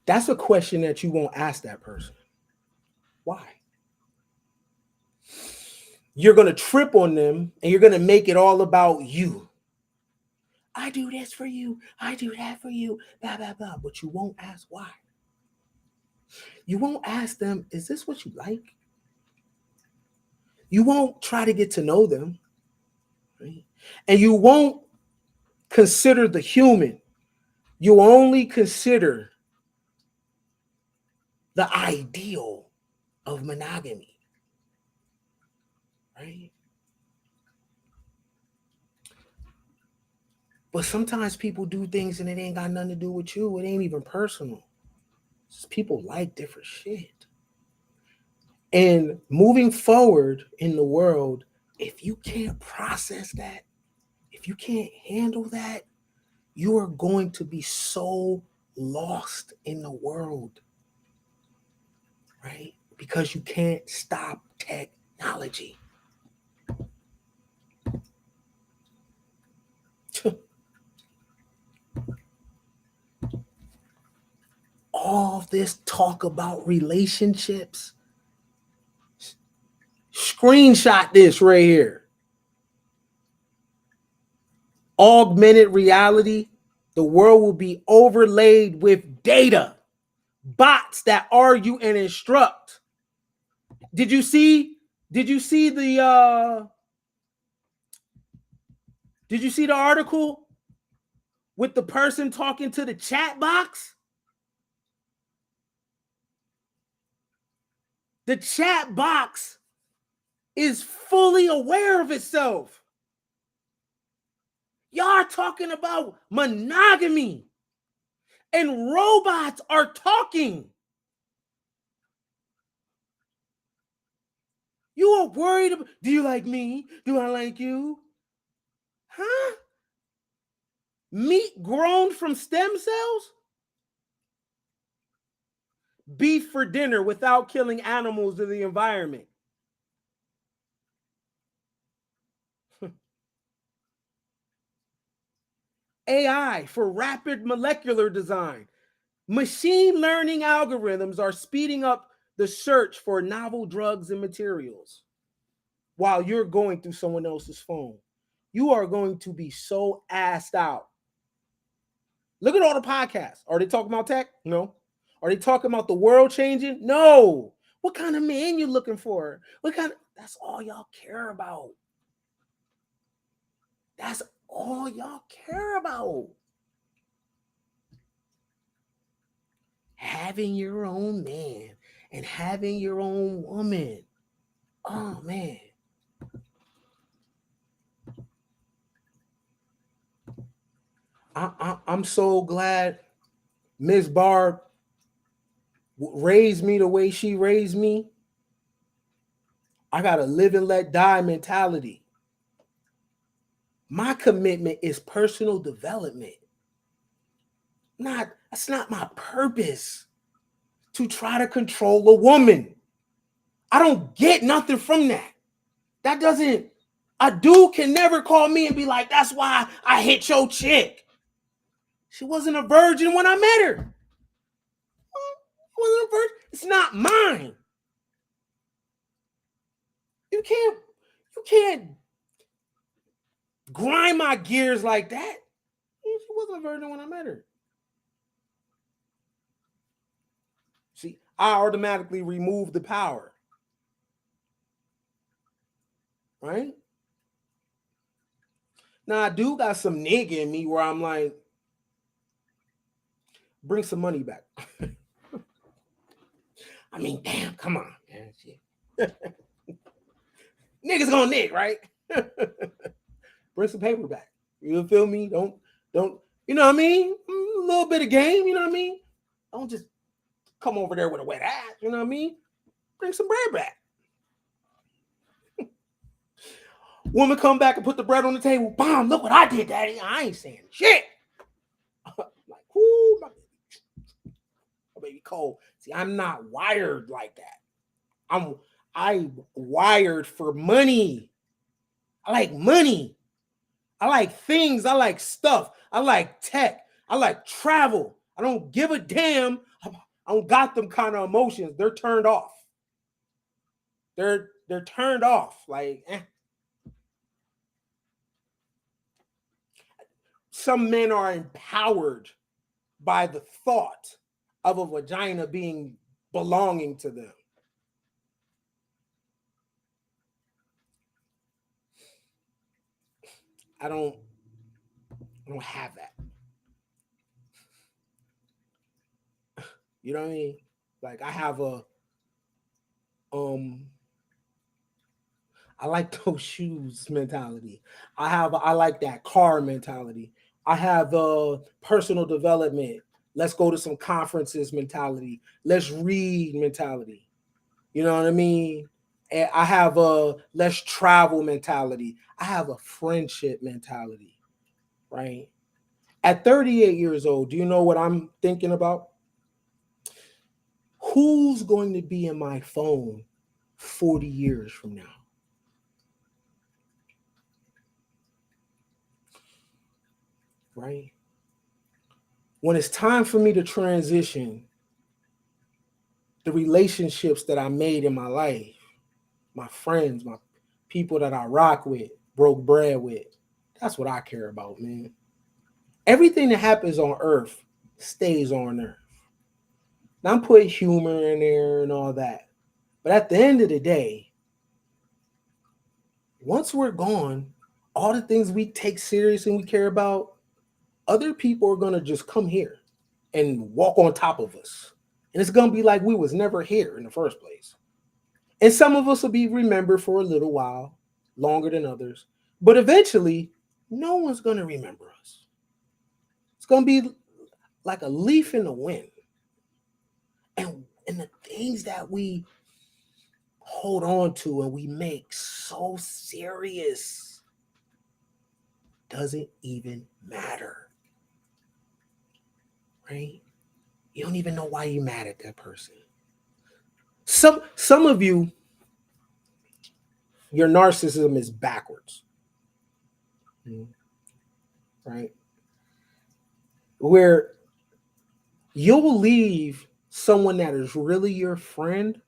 That's a question that you won't ask that person. Why? You're going to trip on them and you're going to make it all about you. I do this for you. I do that for you. Blah, blah, blah. But you won't ask why. You won't ask them, is this what you like? You won't try to get to know them. Right? And you won't consider the human. You only consider the ideal of monogamy. Right? But sometimes people do things and it ain't got nothing to do with you. It ain't even personal. People like different shit. And moving forward in the world, if you can't process that, if you can't handle that, you are going to be so lost in the world, right? Because you can't stop technology. All this talk about relationships, screenshot this right here. Augmented reality, the world will be overlaid with data, bots that argue and instruct. Did you see the article with the person talking to the chat box? The chat box is fully aware of itself. Y'all are talking about monogamy, and robots are talking. You are worried about, do you like me? Do I like you? Huh? Meat grown from stem cells? Beef for dinner without killing animals in the environment. AI for rapid molecular design. Machine learning algorithms are speeding up the search for novel drugs and materials while you're going through someone else's phone. You are going to be so assed out. Look at all the podcasts. Are they talking about tech? No. Are they talking about the world changing? No. What kind of man you looking for? That's all y'all care about. That's all y'all care about. Having your own man and having your own woman. Oh, man. I'm so glad Miss Barb raised me the way she raised me. I got a live and let die mentality. My commitment is personal development. That's not my purpose to try to control a woman. I don't get nothing from that. A dude can never call me and be like, that's why I hit your chick. She wasn't a virgin when I met her. Wasn't a virgin. It's not mine. You can't grind my gears like that. She wasn't a virgin when I met her. See, I automatically remove the power. Right? Now, I do got some nigga in me where I'm like, bring some money back. I mean, damn, come on, man. Shit. Niggas gonna nig, right? Bring some paper back. You feel me? Don't, you know what I mean? A little bit of game, you know what I mean? Don't just come over there with a wet ass, you know what I mean? Bring some bread back. Woman come back and put the bread on the table. Bam, look what I did, daddy. I ain't saying shit. Like, whoo, my baby cold. See, I'm not wired like that. I'm wired for money. I like money. I like things. I like stuff. I like tech. I like travel. I don't give a damn. I don't got them kind of emotions. They're turned off. They're turned off. Like, Some men are empowered by the thought of a vagina belonging to them. I don't have that. You know what I mean? Like, I have I like those shoes mentality. I like that car mentality. I have personal development. Let's go to some conferences mentality. Let's read mentality. You know what I mean? And I have a let's travel mentality. I have a friendship mentality, right? At 38 years old, do you know what I'm thinking about? Who's going to be in my phone 40 years from now? Right? When it's time for me to transition, the relationships that I made in my life, my friends, my people that I rock with, broke bread with, that's what I care about, man. Everything that happens on earth stays on earth. Now I'm putting humor in there and all that. But at the end of the day, once we're gone, all the things we take serious and we care about, other people are gonna just come here and walk on top of us. And it's gonna be like we was never here in the first place. And some of us will be remembered for a little while, longer than others. But eventually, no one's gonna remember us. It's gonna be like a leaf in the wind. And the things that we hold on to and we make so serious doesn't even matter. Right? You don't even know why you're mad at that person. Some of you, your narcissism is backwards. Right? Where you'll leave someone that is really your friend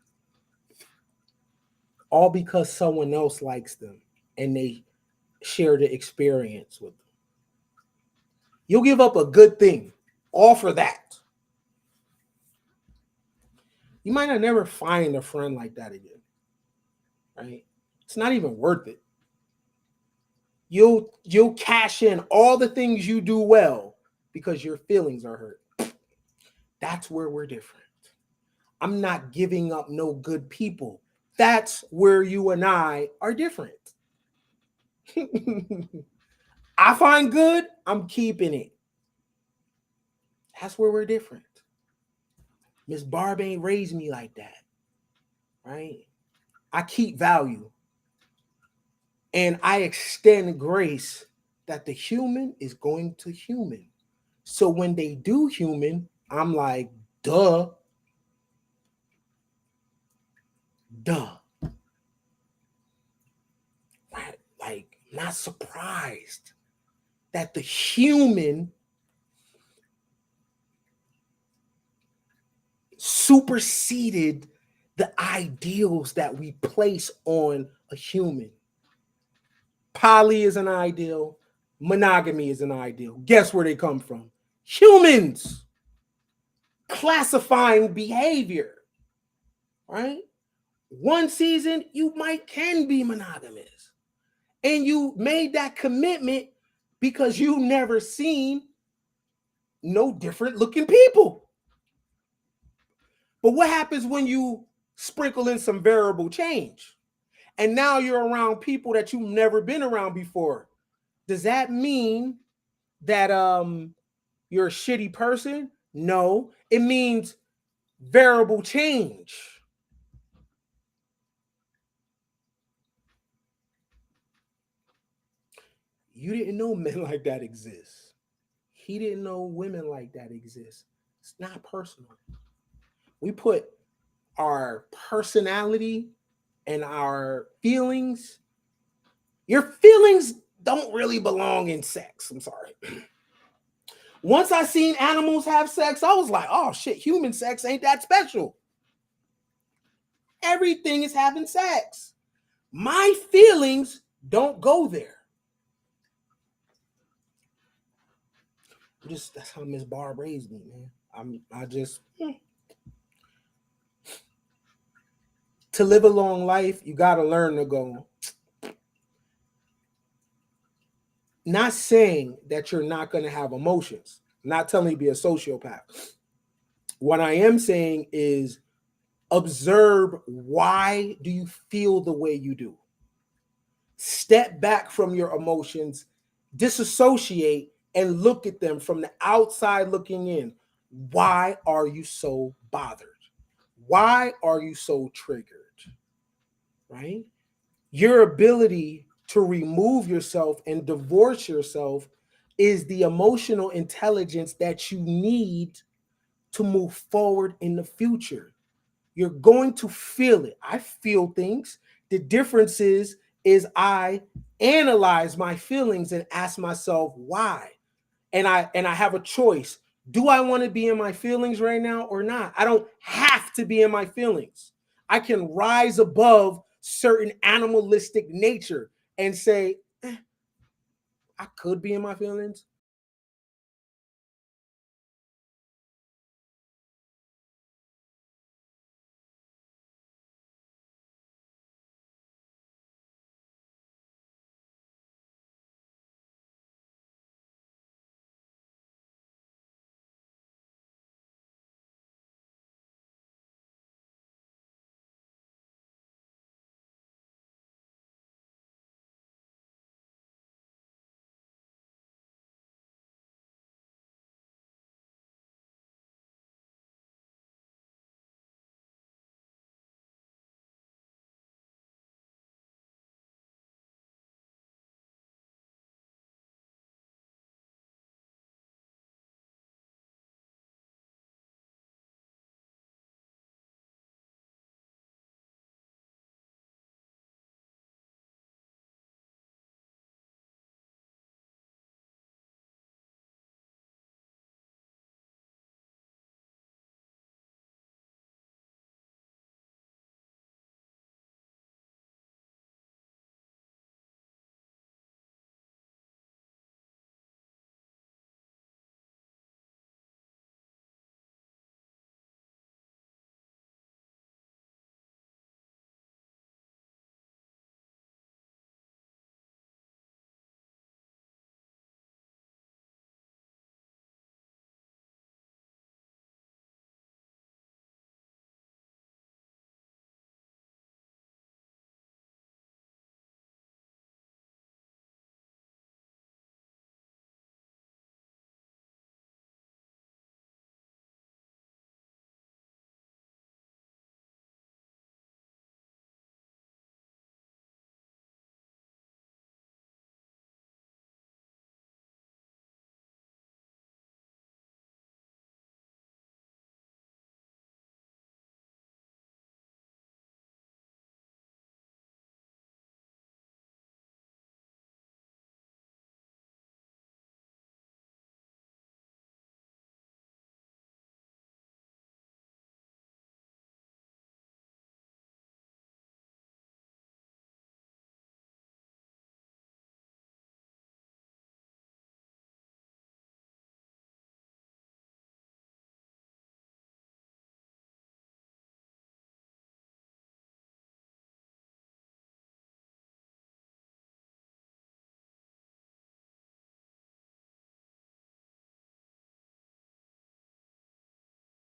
all because someone else likes them and they share the experience with them. You'll give up a good thing all for that. You might not never find a friend like that again. Right? It's not even worth it. You'll cash in all the things you do well because your feelings are hurt. That's where we're different. I'm not giving up no good people. That's where you and I are different. I find good, I'm keeping it. That's where we're different. Miss Barb ain't raised me like that. Right? I keep value. And I extend grace that the human is going to human. So when they do human, I'm like, duh. Right? Like, not surprised that the human superseded the ideals that we place on a human. Poly is an ideal. Monogamy is an ideal. Guess where they come from? Humans classifying behavior, right? One season, you can be monogamous. And you made that commitment because you never seen no different looking people. But what happens when you sprinkle in some variable change? And now you're around people that you've never been around before. Does that mean that you're a shitty person? No, it means variable change. You didn't know men like that exist. He didn't know women like that exist. It's not personal. We put our personality and our feelings. Your feelings don't really belong in sex. I'm sorry. Once I seen animals have sex, I was like, oh shit, human sex ain't that special. Everything is having sex. My feelings don't go there. That's how Miss Barb raised me, man. To live a long life, you gotta learn to go. Not saying that you're not gonna have emotions. I'm not telling you to be a sociopath. What I am saying is observe why do you feel the way you do. Step back from your emotions, disassociate, and look at them from the outside looking in. Why are you so bothered? Why are you so triggered? Right? Your ability to remove yourself and divorce yourself is the emotional intelligence that you need to move forward in the future. You're going to feel it. I feel things. The difference is I analyze my feelings and ask myself why. And I have a choice. Do I want to be in my feelings right now or not? I don't have to be in my feelings. I can rise above certain animalistic nature and say, I could be in my feelings,